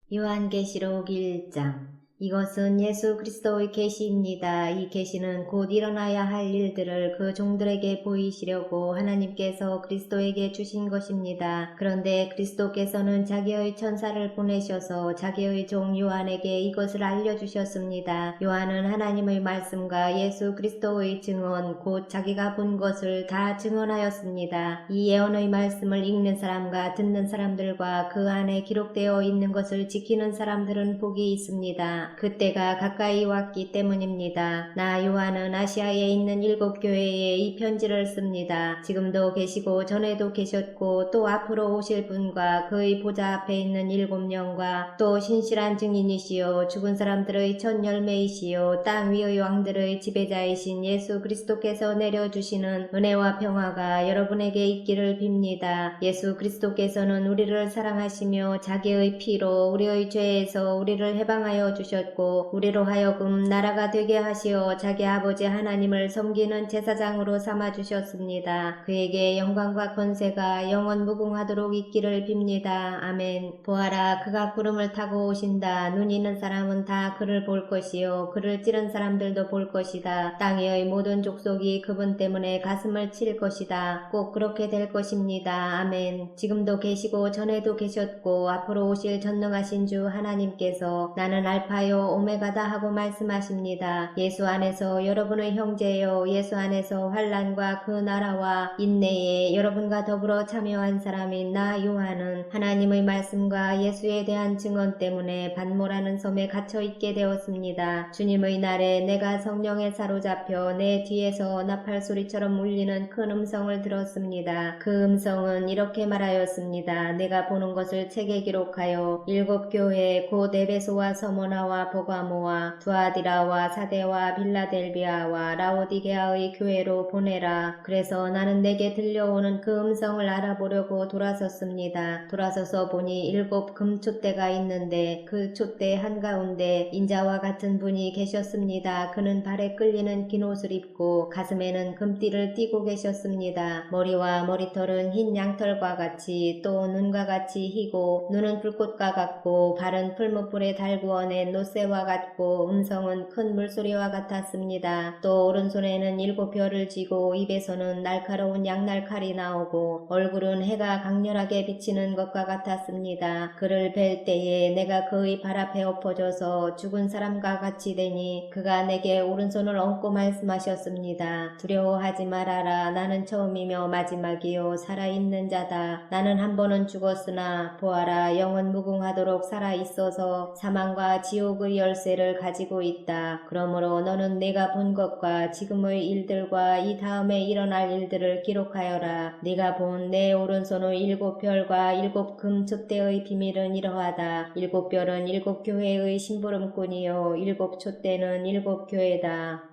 요한계시록 1장. 이것은 예수 그리스도의 계시입니다. 이 계시는 곧 일어나야 할 일들을 그 종들에게 보이시려고 하나님께서 그리스도에게 주신 것입니다. 그런데 그리스도께서는 자기의 천사를 보내셔서 자기의 종 요한에게 이것을 알려주셨습니다. 요한은 하나님의 말씀과 예수 그리스도의 증언, 곧 자기가 본 것을 다 증언하였습니다. 이 예언의 말씀을 읽는 사람과 듣는 사람들과 그 안에 기록되어 있는 것을 지키는 사람들은 복이 있습니다. 그때가 가까이 왔기 때문입니다. 나 요한은 아시아에 있는 7교회에 이 편지를 씁니다. 지금도 계시고 전에도 계셨고 또 앞으로 오실 분과 그의 보좌 앞에 있는 7명과 또 신실한 증인이시요 죽은 사람들의 첫 열매이시요 땅 위의 왕들의 지배자이신 예수 그리스도께서 내려주시는 은혜와 평화가 여러분에게 있기를 빕니다. 예수 그리스도께서는 우리를 사랑하시며 자기의 피로 우리의 죄에서 우리를 해방하여 주셨고 우리로 하여금 나라가 되게 하시어 자기 아버지 하나님을 섬기는 제사장으로 삼아주셨습니다. 그에게 영광과 권세가 영원 무궁하도록 있기를 빕니다. 아멘. 보아라, 그가 구름을 타고 오신다. 눈 있는 사람은 다 그를 볼 것이요 그를 찌른 사람들도 볼 것이다. 땅의 모든 족속이 그분 때문에 가슴을 칠 것이다. 꼭 그렇게 될 것입니다. 아멘. 지금도 계시고 전에도 계셨고 앞으로 오실 전능하신 주 하나님께서 나는 알파요 오메가다 하고 말씀하십니다. 예수 안에서 여러분의 형제요 예수 안에서 환난과 그 나라와 인내에 여러분과 더불어 참여한 사람인 나 요한은 하나님의 말씀과 예수에 대한 증언 때문에 반모라는 섬에 갇혀 있게 되었습니다. 주님의 날에 내가 성령에 사로잡혀 내 뒤에서 나팔 소리처럼 울리는 큰 음성을 들었습니다. 그 음성은 이렇게 말하였습니다. 내가 보는 것을 책에 기록하여 7교회 곧 에베소와 서머나와 보가모와 두아디라와 사데와 빌라델비아와 라오디게아의 교회로 보내라. 그래서 나는 내게 들려오는 그 음성을 알아보려고 돌아섰습니다. 돌아서서 보니 7 금촛대가 있는데 그 촛대 한가운데 인자와 같은 분이 계셨습니다. 그는 발에 끌리는 긴 옷을 입고 가슴에는 금띠를 띠고 계셨습니다. 머리와 머리털은 흰 양털과 같이 또 눈과 같이 희고 눈은 불꽃과 같고 발은 풀무불에 달구어낸 노새와 같고 음성은 큰 물소리와 같았습니다. 또 오른손에는 7 별을 쥐고 입에서는 날카로운 양날칼이 나오고 얼굴은 해가 강렬하게 비치는 것과 같았습니다. 그를 뵐 때에 내가 그의 발 앞에 엎어져서 죽은 사람과 같이 되니 그가 내게 오른손을 얹고 말씀하셨습니다. 두려워하지 말아라. 나는 처음이며 마지막이요 살아있는 자다. 나는 한 번은 죽었으나 보아라 영원 무궁하도록 살아있어서 사망과 지옥의 열쇠를 가지고 있다. 그러므로 너는 내가 본 것과 지금의 일들과 이 다음에 일어날 일들을 기록하여라. 네가 본 내 오른손의 7 별과 7 금촛대의 비밀은 이러하다. 7 별은 7 교회의 심부름꾼이요 7 촛대는 7 교회다.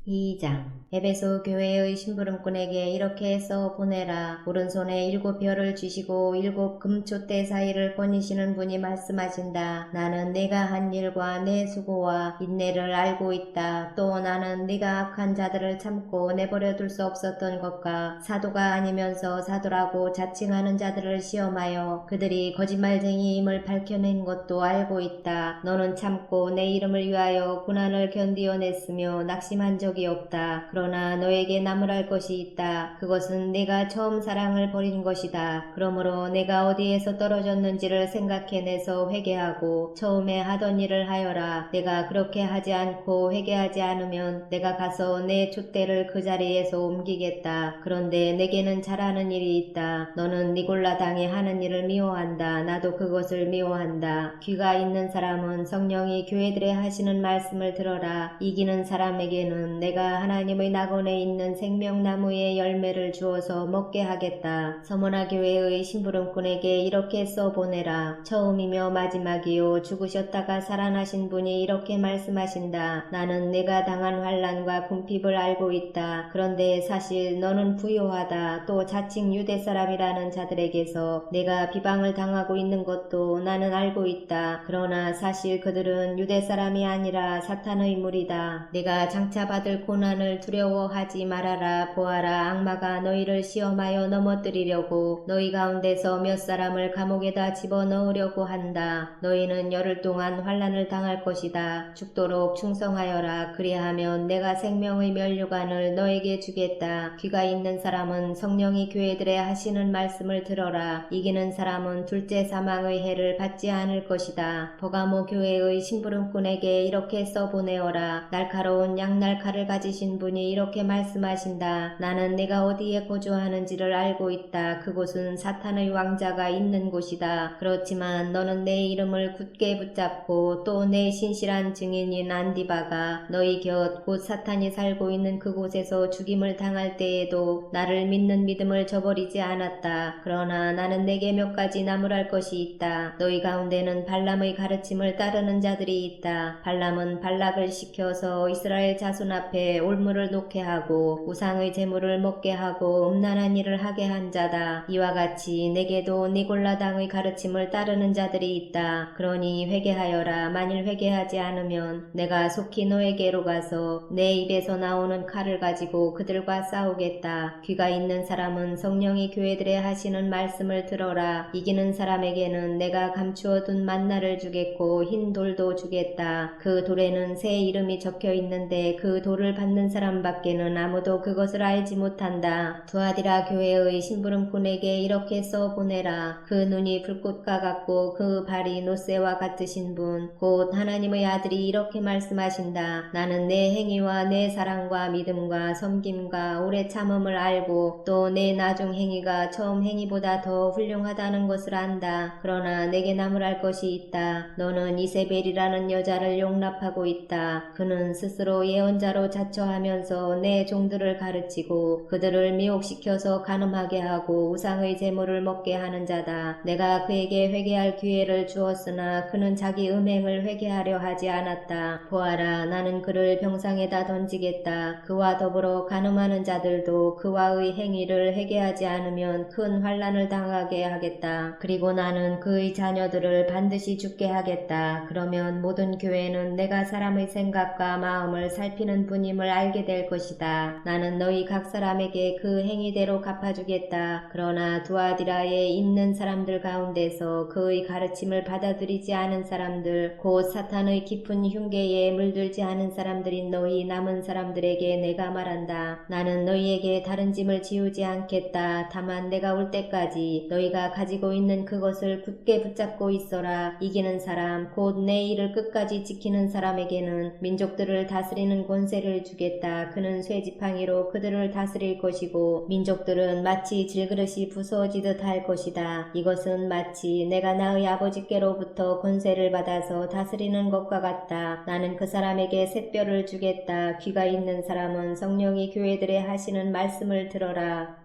2장. 에베소 교회의 심부름꾼에게 이렇게 써 보내라. 오른손에 7 별을 쥐시고 7 금촛대 사이를 거니시는 분이 말씀하신다. 나는 네가 한 일과 내 수고와 인내를 알고 있다. 또 나는 네가 악한 자들을 참고 내버려 둘 수 없었던 것과 사도가 아니면서 사도라고 자칭하는 자들을 시험하여 그들이 거짓말쟁이임을 밝혀낸 것도 알고 있다. 너는 참고 내 이름을 위하여 고난을 견디어냈으며 낙심한 적이 없다. 그러나 너에게 나무랄 것이 있다. 그것은 네가 처음 사랑을 버린 것이다. 그러므로 내가 어디에서 떨어졌는지를 생각해내서 회개하고 처음에 하던 일을 하여라. 내가 그렇게 하지 않고 회개하지 않으면 내가 가서 내 촛대를 그 자리에서 옮기겠다. 그런데 내게는 잘하는 일이 있다. 너는 니골라 당에 하는 일을 미워한다. 나도 그것을 미워한다. 귀가 있는 사람은 성령이 교회들에 하시는 말씀을 들어라. 이기는 사람에게는 내가 하나님의 낙원에 있는 생명나무의 열매를 주어서 먹게 하겠다. 서머나 교회의 심부름꾼에게 이렇게 써보내라. 처음이며 마지막이요 죽으셨다가 살아나신 분이 이렇게 말씀하신다. 나는 내가 당한 환난과 궁핍을 알고 있다. 그런데 사실 너는 부요하다. 또 자칭 유대 사람이라는 자들에게서 내가 비방을 당하고 있는 것도 나는 알고 있다. 그러나 사실 그들은 유대 사람이 아니라 사탄의 무리다. 내가 장차 받을 받을 고난을 두려워하지 말아라. 보아라, 악마가 너희를 시험하여 넘어뜨리려고 너희 가운데서 몇 사람을 감옥에다 집어넣으려고 한다. 너희는 열흘 동안 환난을 당할 것이다. 죽도록 충성하여라. 그리하면 내가 생명의 면류관을 너에게 주겠다. 귀가 있는 사람은 성령이 교회들에 하시는 말씀을 들어라. 이기는 사람은 둘째 사망의 해를 받지 않을 것이다. 버가모 교회의 심부름꾼에게 이렇게 써보내어라. 날카로운 양날칼을 가지신 분이 이렇게 말씀하신다. 나는 내가 어디에 거주하는지를 알고 있다. 그곳은 사탄의 왕자가 있는 곳이다. 그렇지만 너는 내 이름을 굳게 붙잡고 또 내 신실한 증인인 안디바가 너희 곁 곧 사탄이 살고 있는 그곳에서 죽임을 당할 때에도 나를 믿는 믿음을 저버리지 않았다. 그러나 나는 내게 몇 가지 나무랄 것이 있다. 너희 가운데는 발람의 가르침을 따르는 자들이 있다. 발람은 발락을 시켜서 이스라엘 자손 앞에 올무를 놓게 하고 우상의 제물을 먹게 하고 음란한 일을 하게 한 자다. 이와 같이 내게도 니골라당의 가르침을 따르는 자들이 있다. 그러니 회개하여라. 만일 회개하지 않으면 내가 속히 너에게로 가서 내 입에서 나오는 칼을 가지고 그들과 싸우겠다. 귀가 있는 사람은 성령이 교회들에 하시는 말씀을 들어라. 이기는 사람에게는 내가 감추어 둔 만나를 주겠고 흰 돌도 주겠다. 그 돌에는 새 이름이 적혀 있는데 그 돌을 받는 사람밖에는 아무도 그것을 알지 못한다. 두아디라 교회의 심부름꾼에게 이렇게 써보내라. 그 눈이 불꽃과 같고 그 발이 노새와 같으신 분, 곧 하나님의 아들이 이렇게 말씀하신다. 나는 내 행위와 내 사랑과 믿음과 섬김과 오래 참음을 알고 또 내 나중 행위가 처음 행위보다 더 훌륭하다는 것을 안다. 그러나 내게 나무랄 것이 있다. 너는 이세벨이라는 여자를 용납하고 있다. 그는 스스로 예언자로 자처하면서 내 종들을 가르치고 그들을 미혹시켜서 간음하게 하고 우상의 제물을 먹게 하는 자다. 내가 그에게 회개할 기회를 주었으나 그는 자기 음행을 회개하려 하지 않았다. 보아라, 나는 그를 병상에다 던지겠다. 그와 더불어 간음하는 자들도 그와의 행위를 회개하지 않으면 큰 환난을 당하게 하겠다. 그리고 나는 그의 자녀들을 반드시 죽게 하겠다. 그러면 모든 교회는 내가 사람의 생각과 마음을 살피는 분임을 알게 될 것이다. 나는 너희 각 사람에게 그 행위대로 갚아주겠다. 그러나 두아디라에 있는 사람들 가운데서 그의 가르침을 받아들이지 않은 사람들, 곧 사탄의 깊은 흉계에 물들지 않은 사람들인 너희 남은 사람들에게 내가 말한다. 나는 너희에게 다른 짐을 지우지 않겠다. 다만 내가 올 때까지 너희가 가지고 있는 그것을 굳게 붙잡고 있어라. 이기는 사람, 곧 내 일을 끝까지 지키는 사람에게는 민족들을 다스리는 권세를 주겠다. 그는 쇠지팡이로 그들을 다스릴 것이고 민족들은 마치 질그릇이 부서지듯 할 것이다. 이것은 마치 내가 나의 아버지께로부터 권세를 받아서 다스리는 것과 같다. 나는 그 사람에게 샛별을 주겠다. 귀가 있는 사람은 성령이 교회들에 하시는 말씀을 들어라.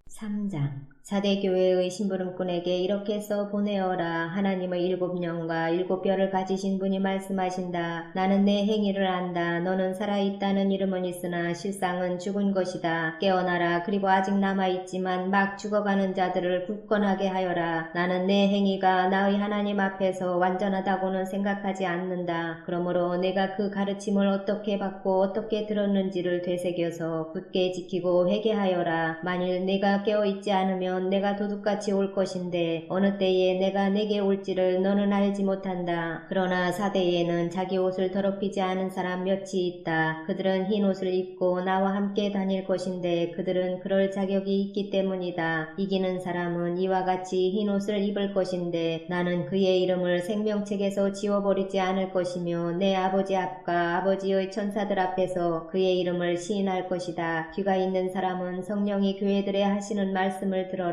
3장. 사대교회의 심부름꾼에게 이렇게 써보내어라. 하나님의 7영과 7뼈를 가지신 분이 말씀하신다. 나는 내 행위를 안다. 너는 살아있다는 이름은 있으나 실상은 죽은 것이다. 깨어나라. 그리고 아직 남아있지만 막 죽어가는 자들을 굳건하게 하여라. 나는 내 행위가 나의 하나님 앞에서 완전하다고는 생각하지 않는다. 그러므로 내가 그 가르침을 어떻게 받고 어떻게 들었는지를 되새겨서 굳게 지키고 회개하여라. 만일 내가 깨어있지 않으면 내가 도둑같이 올 것인데 어느 때에 내가 내게 올지를 너는 알지 못한다. 그러나 사대에는 자기 옷을 더럽히지 않은 사람 몇이 있다. 그들은 흰 옷을 입고 나와 함께 다닐 것인데 그들은 그럴 자격이 있기 때문이다. 이기는 사람은 이와 같이 흰 옷을 입을 것인데 나는 그의 이름을 생명책에서 지워버리지 않을 것이며 내 아버지 앞과 아버지의 천사들 앞에서 그의 이름을 시인할 것이다. 귀가 있는 사람은 성령이 교회들에 하시는 말씀을 들어라.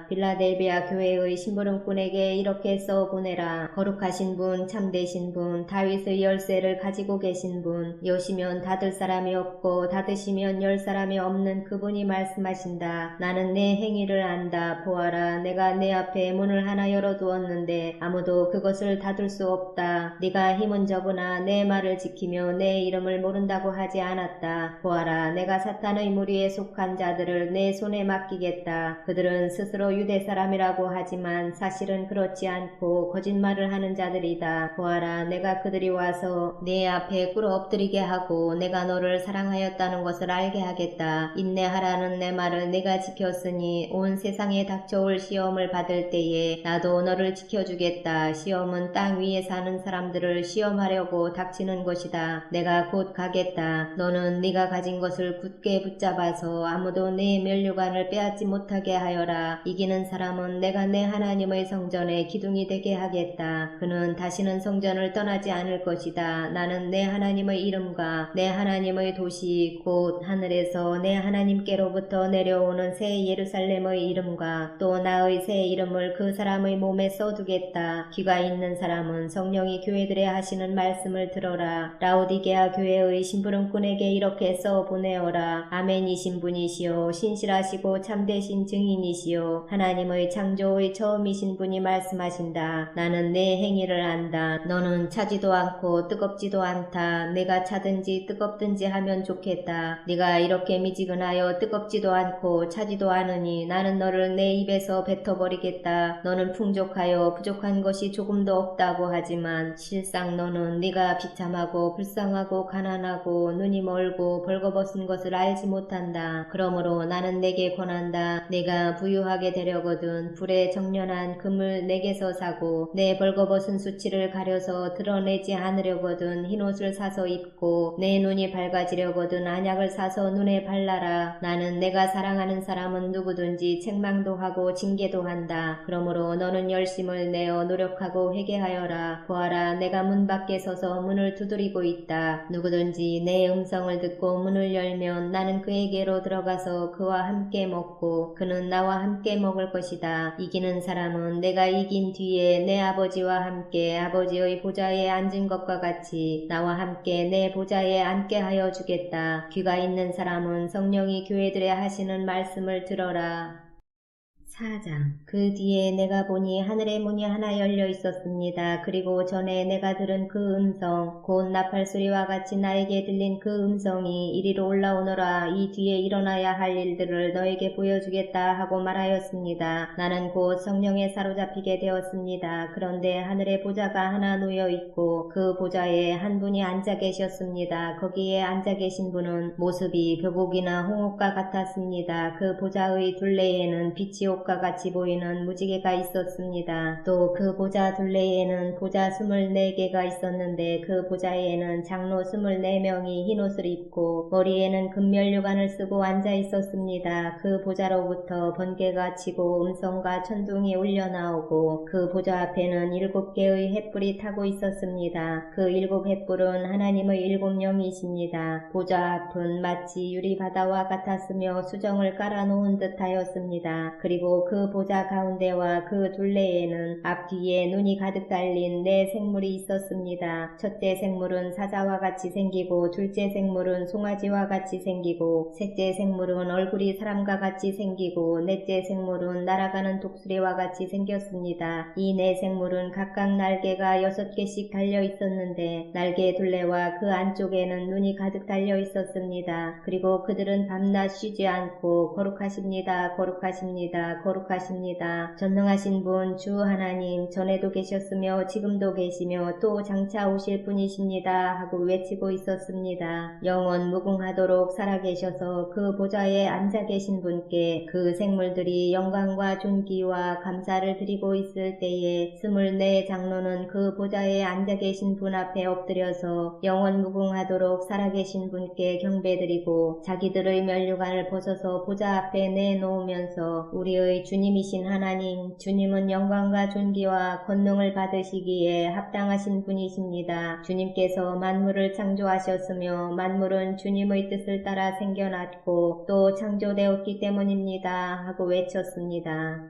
빌라델비아 교회의 심부름꾼에게 이렇게 써보내라. 거룩하신 분, 참되신 분, 다윗의 열쇠를 가지고 계신 분, 여시면 닫을 사람이 없고 닫으시면 열 사람이 없는 그분이 말씀하신다. 나는 내 행위를 안다. 보아라, 내가 내 앞에 문을 하나 열어두었는데 아무도 그것을 닫을 수 없다. 네가 힘은 적으나 내 말을 지키며 내 이름을 모른다고 하지 않았다. 보아라, 내가 사탄의 무리에 속한 자들을 내 손에 맡기겠다. 그들은 그들은 스스로 유대 사람이라고 하지만 사실은 그렇지 않고 거짓말을 하는 자들이다. 보아라, 내가 그들이 와서 네 앞에 꿇어 엎드리게 하고 내가 너를 사랑하였다는 것을 알게 하겠다. 인내하라는 내 말을 내가 지켰으니 온 세상에 닥쳐올 시험을 받을 때에 나도 너를 지켜주겠다. 시험은 땅 위에 사는 사람들을 시험하려고 닥치는 것이다. 내가 곧 가겠다. 너는 네가 가진 것을 굳게 붙잡아서 아무도 네 면류관을 빼앗지 못하게 하여라. 이기는 사람은 내가 내 하나님의 성전에 기둥이 되게 하겠다. 그는 다시는 성전을 떠나지 않을 것이다. 나는 내 하나님의 이름과 내 하나님의 도시 곧 하늘에서 내 하나님께로부터 내려오는 새 예루살렘의 이름과 또 나의 새 이름을 그 사람의 몸에 써두겠다. 귀가 있는 사람은 성령이 교회들에 하시는 말씀을 들어라. 라오디게아 교회의 심부름꾼에게 이렇게 써 보내어라. 아멘이신 분이시요 신실하시고 참되신 증인이시요 하나님의 창조의 처음이신 분이 말씀하신다. 나는 내 행위를 안다. 너는 차지도 않고 뜨겁지도 않다. 내가 차든지 뜨겁든지 하면 좋겠다. 네가 이렇게 미지근하여 뜨겁지도 않고 차지도 않으니 나는 너를 내 입에서 뱉어버리겠다. 너는 풍족하여 부족한 것이 조금도 없다고 하지만 실상 너는 네가 비참하고 불쌍하고 가난하고 눈이 멀고 벌거벗은 것을 알지 못한다. 그러므로 나는 내게 권한다. 내가 부유하게 되려거든 불에 정련한 금을 내게서 사고 내 벌거벗은 수치를 가려서 드러내지 않으려거든 흰옷을 사서 입고 내 눈이 밝아지려거든 안약을 사서 눈에 발라라. 나는 내가 사랑하는 사람은 누구든지 책망도 하고 징계도 한다. 그러므로 너는 열심을 내어 노력하고 회개하여라. 보아라, 내가 문 밖에 서서 문을 두드리고 있다. 누구든지 내 음성을 듣고 문을 열면 나는 그에게로 들어가서 그와 함께 먹고 그는 나와 함께 먹을 것이다. 이기는 사람은 내가 이긴 뒤에 내 아버지와 함께 아버지의 보좌에 앉은 것과 같이 나와 함께 내 보좌에 앉게 하여 주겠다. 귀가 있는 사람은 성령이 교회들에 하시는 말씀을 들어라. 4장. 그 뒤에 내가 보니 하늘의 문이 하나 열려 있었습니다. 그리고 전에 내가 들은 그 음성 곧 나팔소리와 같이 나에게 들린 그 음성이 이리로 올라오너라. 이 뒤에 일어나야 할 일들을 너에게 보여주겠다 하고 말하였습니다. 나는 곧 성령에 사로잡히게 되었습니다. 그런데 하늘에 보좌가 하나 놓여 있고 그 보좌에 한 분이 앉아 계셨습니다. 거기에 앉아 계신 분은 모습이 벼곡이나 홍옥과 같았습니다. 그 보좌의 둘레에는 빛이 옥과 같이 보이는 무지개가 있었습니다. 또 그 보좌 둘레에는 보좌 24개가 있었는데 그 보좌에는 장로 24명이 흰옷을 입고 머리에는 금면류관을 쓰고 앉아 있었습니다. 그 보좌로부터 번개가 치고 음성과 천둥이 울려나오고 그 보좌 앞에는 7개의 횃불이 타고 있었습니다. 그 7횃불은 하나님의 7영이십니다. 보좌 앞은 마치 유리바다와 같았으며 수정을 깔아놓은 듯하였습니다. 그리고 그 보좌 가운데와 그 둘레에는 앞뒤에 눈이 가득 달린 네 생물이 있었습니다. 첫째 생물은 사자와 같이 생기고 둘째 생물은 송아지와 같이 생기고 셋째 생물은 얼굴이 사람과 같이 생기고 넷째 생물은 날아가는 독수리와 같이 생겼습니다. 이 네 생물은 각각 날개가 6개씩 달려 있었는데 날개 둘레와 그 안쪽에는 눈이 가득 달려 있었습니다. 그리고 그들은 밤낮 쉬지 않고 거룩하십니다. 거룩하십니다. 거룩하십니다. 전능하신 분 주 하나님 전에도 계셨으며 지금도 계시며 또 장차 오실 분이십니다 하고 외치고 있었습니다. 영원 무궁하도록 살아계셔서 그 보좌에 앉아 계신 분께 그 생물들이 영광과 존귀와 감사를 드리고 있을 때에 24 장로는 그 보좌에 앉아 계신 분 앞에 엎드려서 영원 무궁하도록 살아계신 분께 경배드리고 자기들의 면류관을 벗어서 보좌 앞에 내놓으면서 우리의 주님이신 하나님, 주님은 영광과 존귀와 권능을 받으시기에 합당하신 분이십니다. 주님께서 만물을 창조하셨으며 만물은 주님의 뜻을 따라 생겨났고 또 창조되었기 때문입니다 하고 외쳤습니다.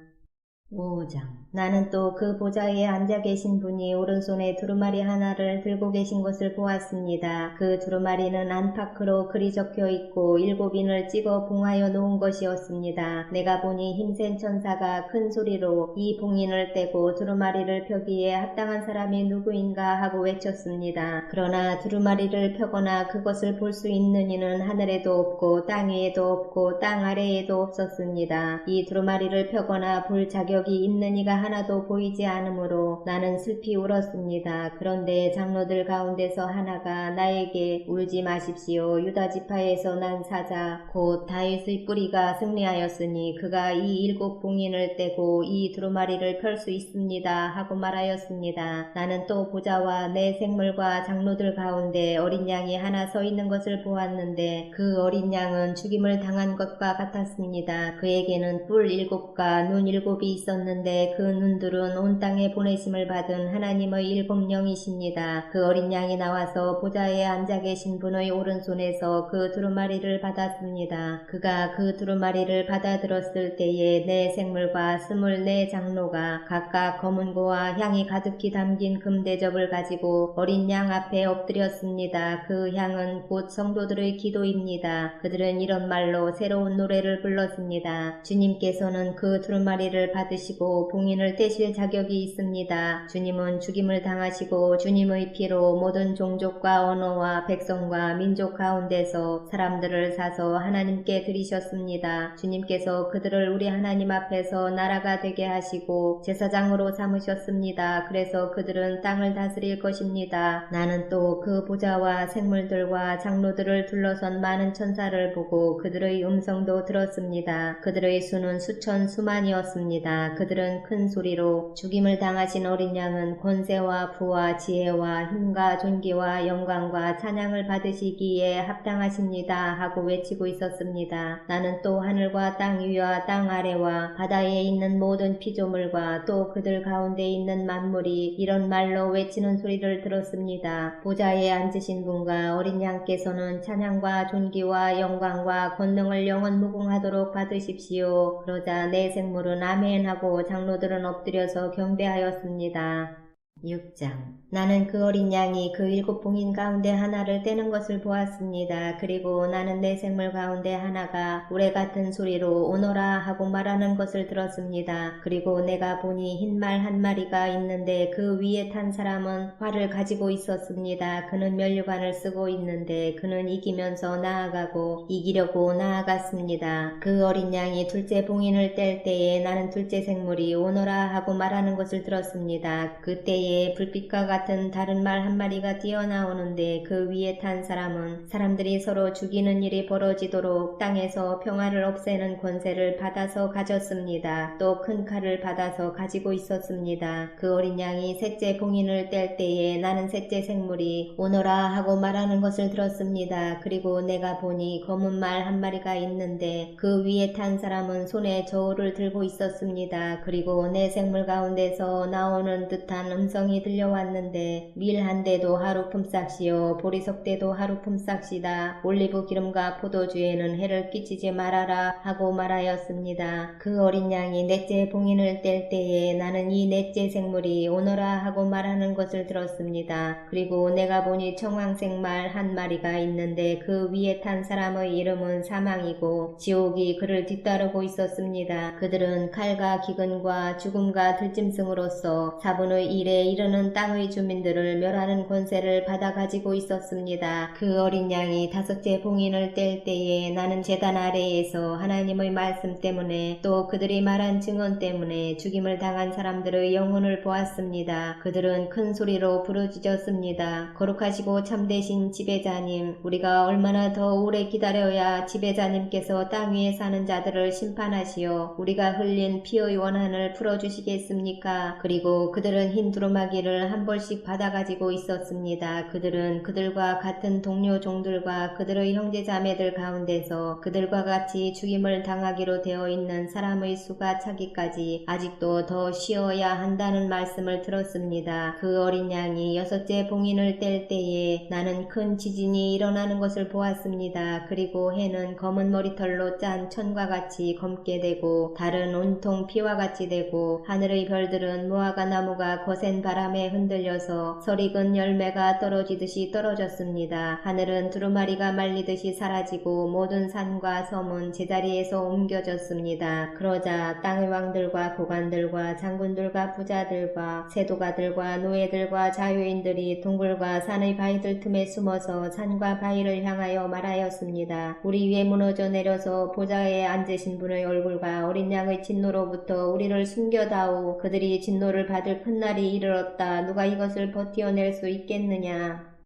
5장. 나는 또 그 보좌에 앉아 계신 분이 오른손에 두루마리 하나를 들고 계신 것을 보았습니다. 그 두루마리는 안팎으로 글이 적혀 있고 7인을 찍어 봉하여 놓은 것이었습니다. 내가 보니 힘센 천사가 큰 소리로 이 봉인을 떼고 두루마리를 펴기에 합당한 사람이 누구인가 하고 외쳤습니다. 그러나 두루마리를 펴거나 그것을 볼 수 있는 이는 하늘에도 없고 땅 위에도 없고 땅 아래에도 없었습니다. 이 두루마리를 펴거나 볼 자격이 있는 이가 하나도 보이지 않으므로 나는 슬피 울었습니다. 그런데 장로들 가운데서 하나가 나에게 울지 마십시오. 유다 지파에서 난 사자 곧 다윗의 뿌리가 승리하였으니 그가 이 7 봉인을 떼고 이 두루마리를 펼 수 있습니다 하고 말하였습니다. 나는 또 보좌와 내 생물과 장로들 가운데 어린 양이 하나 서 있는 것을 보았는데 그 어린 양은 죽임을 당한 것과 같았습니다. 그에게는 뿔 7과 눈 7이 있었는데 그 눈들은 온 땅에 보내심을 받은 하나님의 7 영이십니다. 그 어린 양이 나와서 보좌에 앉아 계신 분의 오른손에서 그 두루마리를 받았습니다. 그가 그 두루마리를 받아들었을 때에 내 생물과 24 장로가 각각 검은고와 향이 가득히 담긴 금대접을 가지고 어린 양 앞에 엎드렸습니다. 그 향은 곧 성도들의 기도입니다. 그들은 이런 말로 새로운 노래를 불렀습니다. 주님께서는 그 두루마리를 받으시고 봉인을 떼실 자격이 있습니다. 주님은 죽임을 당하시고 주님의 피로 모든 종족과 언어와 백성과 민족 가운데서 사람들을 사서 하나님께 드리셨습니다. 주님께서 그들을 우리 하나님 앞에서 나라가 되게 하시고 제사장으로 삼으셨습니다. 그래서 그들은 땅을 다스릴 것입니다. 나는 또 그 보좌와 생물들과 장로들을 둘러선 많은 천사를 보고 그들의 음성도 들었습니다. 그들의 수는 수천 수만이었습니다. 그들은 큰 소리로 죽임을 당하신 어린 양은 권세와 부와 지혜와 힘과 존귀와 영광과 찬양을 받으시기에 합당하십니다 하고 외치고 있었습니다. 나는 또 하늘과 땅 위와 땅 아래와 바다에 있는 모든 피조물과 또 그들 가운데 있는 만물이 이런 말로 외치는 소리를 들었습니다. 보좌에 앉으신 분과 어린 양께서는 찬양과 존귀와 영광과 권능을 영원 무궁하도록 받으십시오. 그러자 내 생물은 아멘 하고 장로들은 엎드려서 경배하였습니다. 6장. 나는 그 어린 양이 그 7 봉인 가운데 하나를 떼는 것을 보았습니다. 그리고 나는 내 생물 가운데 하나가 우레 같은 소리로 오너라 하고 말하는 것을 들었습니다. 그리고 내가 보니 흰말 한 마리가 있는데 그 위에 탄 사람은 활을 가지고 있었습니다. 그는 면류관을 쓰고 있는데 그는 이기면서 나아가고 이기려고 나아갔습니다. 그 어린 양이 둘째 봉인을 뗄 때에 나는 둘째 생물이 오너라 하고 말하는 것을 들었습니다. 그때에 불빛과 같은 다른 말 한 마리가 뛰어나오는데 그 위에 탄 사람은 사람들이 서로 죽이는 일이 벌어지도록 땅에서 평화를 없애는 권세를 받아서 가졌습니다. 또 큰 칼을 받아서 가지고 있었습니다. 그 어린 양이 셋째 봉인을 뗄 때에 나는 셋째 생물이 오너라 하고 말하는 것을 들었습니다. 그리고 내가 보니 검은 말 한 마리가 있는데 그 위에 탄 사람은 손에 저울을 들고 있었습니다. 그리고 내 생물 가운데서 나오는 듯한 음성이 들려왔는데 밀 한 대도 하루 품삯이요 보리석 대도 하루 품삯이다. 올리브 기름과 포도주에는 해를 끼치지 말아라 하고 말하였습니다. 그 어린 양이 넷째 봉인을 뗄 때에 나는 이 넷째 생물이 오너라 하고 말하는 것을 들었습니다. 그리고 내가 보니 청황색 말 한 마리가 있는데 그 위에 탄 사람의 이름은 사망이고 지옥이 그를 뒤따르고 있었습니다. 그들은 칼과 기근과 죽음과 들짐승으로서 4분의 1에 이르는 땅의 주민들을 멸하는 권세를 받아 가지고 있었습니다. 그 어린 양이 다섯째 봉인을 뗄 때에 나는 제단 아래에서 하나님의 말씀 때문에 또 그들이 말한 증언 때문에 죽임을 당한 사람들의 영혼을 보았습니다. 그들은 큰 소리로 부르짖었습니다. 거룩하시고 참되신 지배자님, 우리가 얼마나 더 오래 기다려야 지배자님께서 땅 위에 사는 자들을 심판하시어 우리가 흘린 피의 원한을 풀어주시겠습니까? 그리고 그들은 흰 두루마리 두루마기를 한 벌씩 받아가지고 있었습니다. 그들은 그들과 같은 동료 종들과 그들의 형제 자매들 가운데서 그들과 같이 죽임을 당하기로 되어 있는 사람의 수가 차기까지 아직도 더 쉬어야 한다는 말씀을 들었습니다. 그 어린 양이 6째 봉인을 뗄 때에 나는 큰 지진이 일어나는 것을 보았습니다. 그리고 해는 검은 머리털로 짠 천과 같이 검게 되고 달은 온통 피와 같이 되고 하늘의 별들은 무화과 나무가 거센 바람에 흔들려서 설익은 열매가 떨어지듯이 떨어졌습니다. 하늘은 두루마리가 말리듯이 사라지고 모든 산과 섬은 제자리에서 옮겨졌습니다. 그러자 땅의 왕들과 고관들과 장군들과 부자들과 세도가들과 노예들과 자유인들이 동굴과 산의 바위들 틈에 숨어서 산과 바위를 향하여 말하였습니다. 우리 위에 무너져 내려서 보좌에 앉으신 분의 얼굴과 어린 양의 진노로부터 우리를 숨겨다오. 그들이 진노를 받을 큰 날이 이르렀다. 누가 이것을 버티어낼 수 있겠느냐.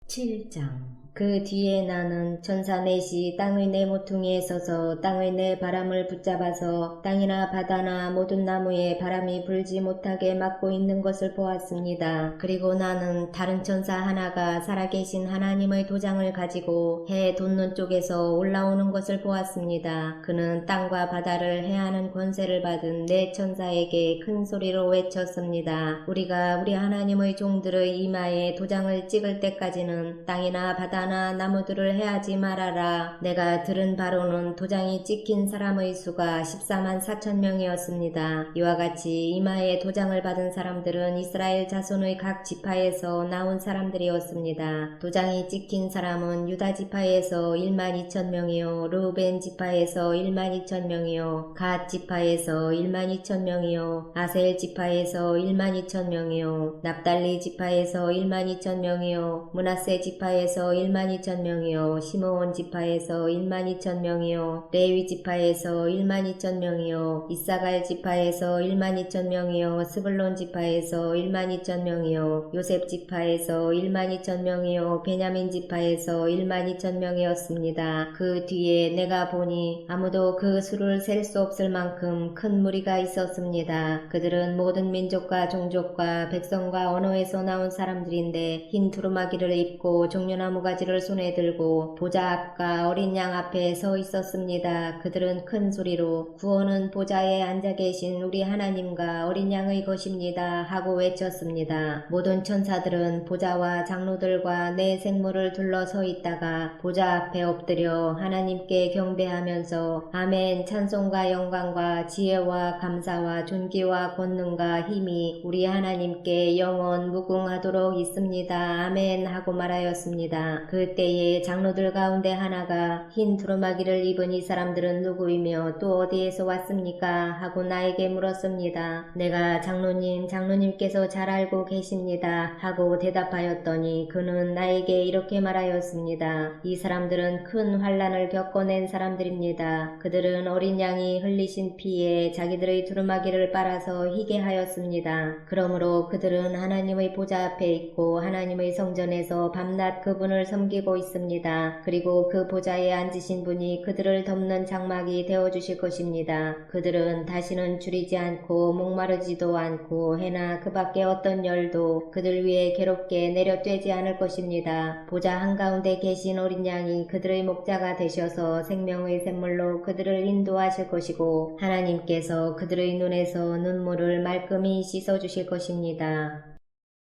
7장. 그 뒤에 나는 천사 넷이 땅의 네 모퉁이에 서서 땅의 네 바람을 붙잡아서 땅이나 바다나 모든 나무에 바람이 불지 못하게 막고 있는 것을 보았습니다. 그리고 나는 다른 천사 하나가 살아계신 하나님의 도장을 가지고 해 돋는 쪽에서 올라오는 것을 보았습니다. 그는 땅과 바다를 해하는 권세를 받은 네 천사에게 큰 소리로 외쳤습니다. 우리가 우리 하나님의 종들의 이마에 도장을 찍을 때까지는 땅이나 바다 나무들을 해하지 말아라. 내가 들은 바로는 도장이 찍힌 사람의 수가 14만 4천 명이었습니다. 이와 같이 이마에 도장을 받은 사람들은 이스라엘 자손의 각 지파에서 나온 사람들이었습니다. 도장이 찍힌 사람은 유다 지파에서 1만 2천 명이요 르우벤 지파에서 1만 2천 명이요 갓 지파에서 1만 2천 명이요 아셀 지파에서 1만 2천 명이요 납달리 지파에서 1만 2천 명이요 므낫세 지파에서 1만 2천 명이요 시므온 지파에서 1만 2천 명이요 레위 지파에서 1만 2천 명이요 이사갈 지파에서 1만 2천 명이요 스불론 지파에서 1만 2천 명이요 요셉 지파에서 1만 2천 명이요 베냐민 지파에서 1만 2천 명이었습니다. 그 뒤에 내가 보니 아무도 그 수를 셀 수 없을 만큼 큰 무리가 있었습니다. 그들은 모든 민족과 종족과 백성과 언어에서 나온 사람들인데 흰 두루마기를 입고 종려나무 가지를 손에 들고 보좌 앞과 어린 양 앞에 서 있었습니다. 그들은 큰 소리로 구원은 보좌에 앉아 계신 우리 하나님과 어린 양의 것입니다 하고 외쳤습니다. 모든 천사들은 보좌와 장로들과 네 생물을 둘러서 있다가 보좌 앞에 엎드려 하나님께 경배하면서 아멘 찬송과 영광과 지혜와 감사와 존귀와 권능과 힘이 우리 하나님께 영원 무궁하도록 있습니다. 아멘 하고 말하였습니다. 그때에 장로들 가운데 하나가 흰 두루마기를 입은 이 사람들은 누구이며 또 어디에서 왔습니까? 하고 나에게 물었습니다. 내가 장로님께서 잘 알고 계십니다 하고 대답하였더니 그는 나에게 이렇게 말하였습니다. 이 사람들은 큰 환난을 겪어낸 사람들입니다. 그들은 어린 양이 흘리신 피에 자기들의 두루마기를 빨아서 희게 하였습니다. 그러므로 그들은 하나님의 보좌 앞에 있고 하나님의 성전에서 밤낮 그분을 섬기고 있습니다. 그리고 그 보좌에 앉으신 분이 그들을 덮는 장막이 되어주실 것입니다. 그들은 다시는 줄이지 않고 목마르지도 않고 해나 그 밖에 어떤 열도 그들 위에 괴롭게 내려쬐지 않을 것입니다. 보좌 한가운데 계신 어린 양이 그들의 목자가 되셔서 생명의 샘물로 그들을 인도하실 것이고 하나님께서 그들의 눈에서 눈물을 말끔히 씻어주실 것입니다.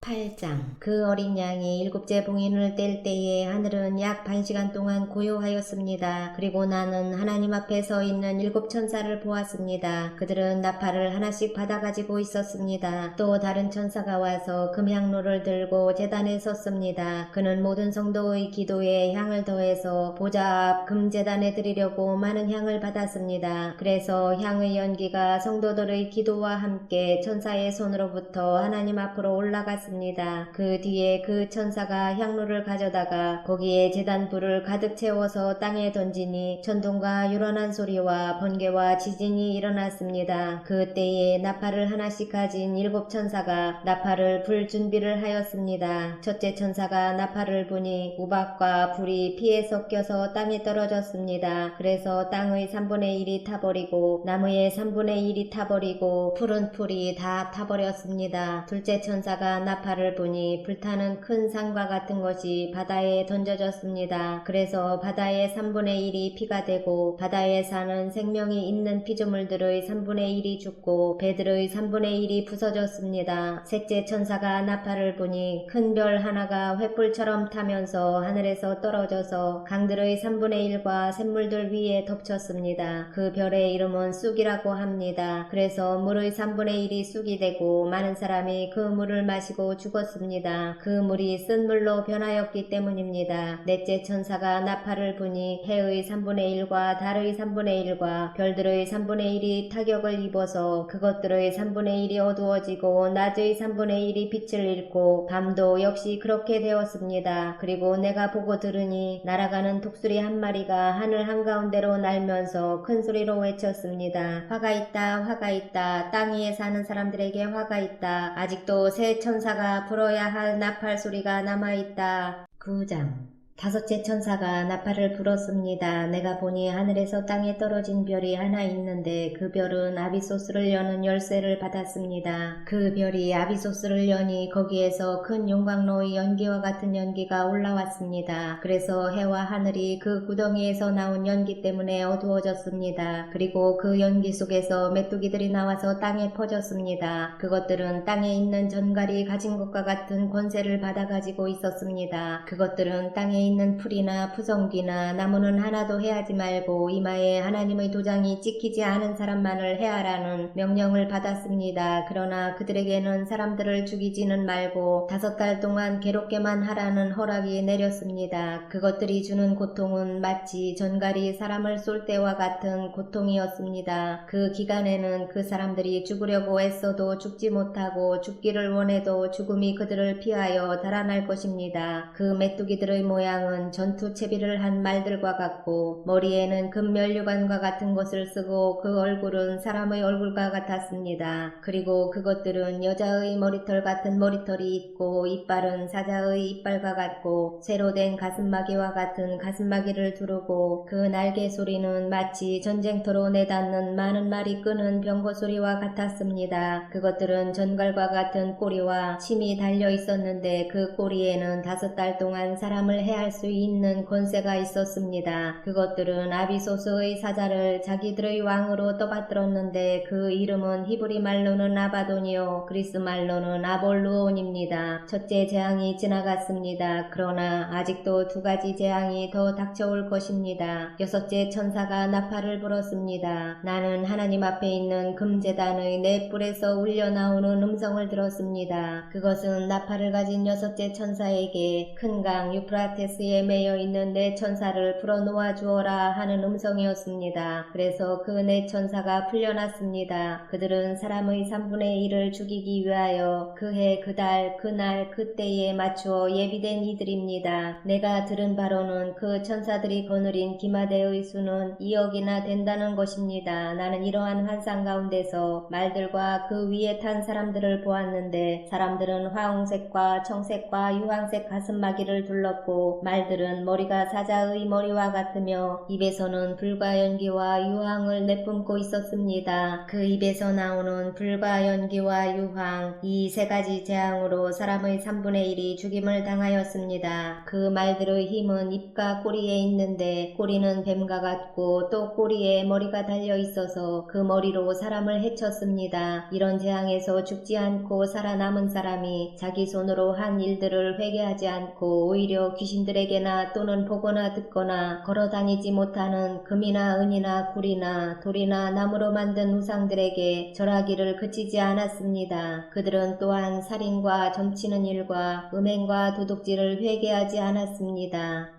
8장. 그 어린 양이 7째 봉인을 뗄 때에 하늘은 약 반시간 동안 고요하였습니다. 그리고 나는 하나님 앞에 서 있는 7 천사를 보았습니다. 그들은 나팔을 하나씩 받아가지고 있었습니다. 또 다른 천사가 와서 금향로를 들고 제단에 섰습니다. 그는 모든 성도의 기도에 향을 더해서 보좌 앞 금제단에 드리려고 많은 향을 받았습니다. 그래서 향의 연기가 성도들의 기도와 함께 천사의 손으로부터 하나님 앞으로 올라갔습니다. 일어났습니다. 그 뒤에 그 천사가 향로를 가져다가 거기에 제단 불을 가득 채워서 땅에 던지니 천둥과 요란한 소리와 번개와 지진이 일어났습니다. 그때에 나팔을 하나씩 가진 7천사가 나팔을 불 준비를 하였습니다. 첫째 천사가 나팔을 부니 우박과 불이 피에 섞여서 땅에 떨어졌습니다. 그래서 땅의 3분의 1이 타버리고 나무의 3분의 1이 타버리고 푸른 풀이 다 타버렸습니다. 둘째 천사가 나팔을 부니 불타는 큰 산과 같은 것이 바다에 던져졌습니다. 그래서 바다의 3분의 1이 피가 되고 바다에 사는 생명이 있는 피조물들의 3분의 1이 죽고 배들의 3분의 1이 부서졌습니다. 셋째 천사가 나팔을 부니 큰 별 하나가 횃불처럼 타면서 하늘에서 떨어져서 강들의 3분의 1과 샘물들 위에 덮쳤습니다. 그 별의 이름은 쑥이라고 합니다. 그래서 물의 3분의 1이 쑥이 되고 많은 사람이 그 물을 마시고 죽었습니다. 그 물이 쓴 물로 변하였기 때문입니다. 넷째 천사가 나팔을 부니 해의 3분의 1과 달의 3분의 1과 별들의 3분의 1이 타격을 입어서 그것들의 3분의 1이 어두워지고 낮의 3분의 1이 빛을 잃고 밤도 역시 그렇게 되었습니다. 그리고 내가 보고 들으니 날아가는 독수리 한 마리가 하늘 한가운데로 날면서 큰 소리로 외쳤습니다. 화가 있다, 화가 있다. 땅 위에 사는 사람들에게 화가 있다. 아직도 새 천사가 불어야 할 나팔 소리가 남아있다. 9장. 다섯째 천사가 나팔을 불었습니다. 내가 보니 하늘에서 땅에 떨어진 별이 하나 있는데 그 별은 아비소스를 여는 열쇠를 받았습니다. 그 별이 아비소스를 여니 거기에서 큰 용광로의 연기와 같은 연기가 올라왔습니다. 그래서 해와 하늘이 그 구덩이에서 나온 연기 때문에 어두워졌습니다. 그리고 그 연기 속에서 메뚜기들이 나와서 땅에 퍼졌습니다. 그것들은 땅에 있는 전갈이 가진 것과 같은 권세를 받아가지고 있었습니다. 그것들은 땅에 있는 풀이나 푸성귀나 나무는 하나도 해하지 말고 이마에 하나님의 도장이 찍히지 않은 사람만을 해하라는 명령을 받았습니다. 그러나 그들에게는 사람들을 죽이지는 말고 5달 동안 괴롭게만 하라는 허락이 내렸습니다. 그것들이 주는 고통은 마치 전갈이 사람을 쏠 때와 같은 고통이었습니다. 그 기간에는 그 사람들이 죽으려고 애써도 죽지 못하고 죽기를 원해도 죽음이 그들을 피하여 달아날 것입니다. 그 메뚜기들의 모양은 전투 채비를 한 말들과 같고 머리에는 금면류관과 같은 것을 쓰고 그 얼굴은 사람의 얼굴과 같았습니다. 그리고 그것들은 여자의 머리털 같은 머리털이 있고 이빨은 사자의 이빨과 같고 새로 된 가슴마개와 같은 가슴마개를 두르고 그 날개 소리는 마치 전쟁터로 내닫는 많은 말이 끄는 병거 소리와 같았습니다. 그것들은 전갈과 같은 꼬리와 침이 달려 있었는데 그 꼬리에는 5달 동안 사람을 해할 수 있는 권세가 있었습니다. 그것들은 아비소스의 사자를 자기들의 왕으로 떠받들었는데 그 이름은 히브리 말로는 아바돈이요 그리스 말로는 아볼루온입니다. 첫째 재앙이 지나갔습니다. 그러나 아직도 2가지 재앙이 더 닥쳐올 것입니다. 여섯째 천사가 나팔을 불었습니다. 나는 하나님 앞에 있는 금제단의 네 뿔에서 울려나오는 음성을 들었습니다. 그것은 나팔을 가진 여섯째 천사에게 큰 강 유프라테스에 매여 있는 네 천사를 풀어놓아 주어라 하는 음성이었습니다. 그래서 그 네 천사가 풀려났습니다. 그들은 사람의 3분의 1을 죽이기 위하여 그해 그달 그날 그때에 맞추어 예비된 이들입니다. 내가 들은 바로는 그 천사들이 거느린 기마대의 수는 2억이나 된다는 것입니다. 나는 이러한 환상 가운데서 말들과 그 위에 탄 사람들을 보았는데 사람들은 화홍색과 청색과 유황색 가슴마기를 둘렀고 말들은 머리가 사자의 머리와 같으며 입에서는 불과 연기와 유황을 내뿜고 있었습니다. 그 입에서 나오는 불과 연기와 유황 이 3가지 재앙으로 사람의 3분의 1이 죽임을 당하였습니다. 그 말들의 힘은 입과 꼬리에 있는데 꼬리는 뱀과 같고 또 꼬리에 머리가 달려 있어서 그 머리로 사람을 해쳤습니다. 이런 재앙에서 죽지 않고 살아남은 사람이 자기 손으로 한 일들을 회개하지 않고 오히려 귀신들에게나 또는 보거나 듣거나 걸어다니지 못하는 금이나 은이나 굴이나 돌이나 나무로 만든 우상들에게 절하기를 그치지 않았습니다. 그들은 또한 살인과 점치는 일과 음행과 도둑질을 회개하지 않았습니다.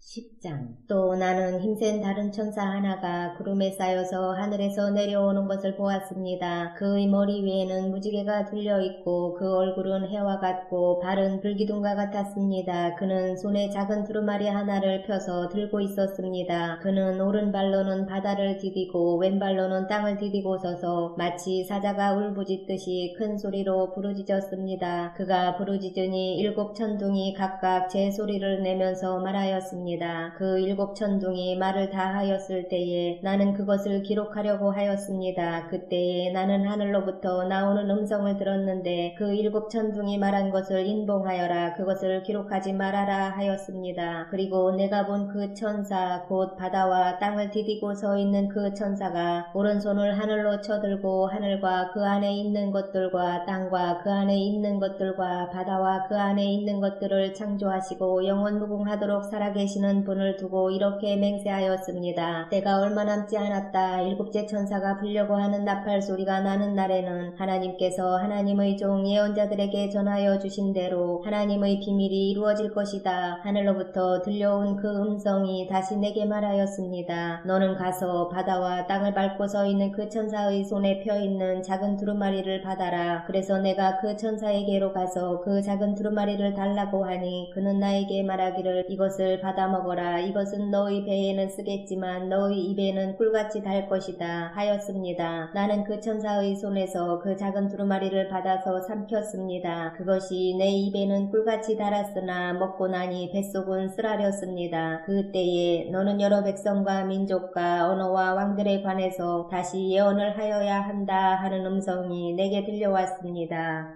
10장. 또 나는 힘센 다른 천사 하나가 구름에 쌓여서 하늘에서 내려오는 것을 보았습니다. 그의 머리 위에는 무지개가 둘려있고 그 얼굴은 해와 같고 발은 불기둥과 같았습니다. 그는 손에 작은 두루마리 하나를 펴서 들고 있었습니다. 그는 오른발로는 바다를 디디고 왼발로는 땅을 디디고 서서 마치 사자가 울부짖듯이 큰 소리로 부르짖었습니다. 그가 부르짖으니 일곱 천둥이 각각 제 소리를 내면서 말하였습니다. 그 일곱 천둥이 말을 다 하였을 때에 나는 그것을 기록하려고 하였습니다. 그때에 나는 하늘로부터 나오는 음성을 들었는데 그 일곱 천둥이 말한 것을 인봉하여라, 그것을 기록하지 말아라 하였습니다. 그리고 내가 본 그 천사 곧 바다와 땅을 디디고 서 있는 그 천사가 오른손을 하늘로 쳐들고 하늘과 그 안에 있는 것들과 땅과 그 안에 있는 것들과 바다와 그 안에 있는 것들을 창조하시고 영원 무궁하도록 살아계시는 분을 두고 이렇게 맹세하였습니다. 때가 얼마 남지 않았다. 일곱째 천사가 불려고 하는 나팔 소리가 나는 날에는 하나님께서 하나님의 종 예언자들에게 전하여 주신 대로 하나님의 비밀이 이루어질 것이다. 하늘로부터 들려온 그 음성이 다시 내게 말하였습니다. 너는 가서 바다와 땅을 밟고 서 있는 그 천사의 손에 펴 있는 작은 두루마리를 받아라. 그래서 내가 그 천사에게로 가서 그 작은 두루마리를 달라고 하니 그는 나에게 말하기를 이것을 받아 먹어라. 이것은 너의 배에는 쓰겠지만 너의 입에는 꿀같이 달 것이다 하였습니다. 나는 그 천사의 손에서 그 작은 두루마리를 받아서 삼켰습니다. 그것이 내 입에는 꿀같이 달았으나 먹고 나니 뱃속은 쓰라렸습니다. 그때에 너는 여러 백성과 민족과 언어와 왕들에 관해서 다시 예언을 하여야 한다 하는 음성이 내게 들려왔습니다.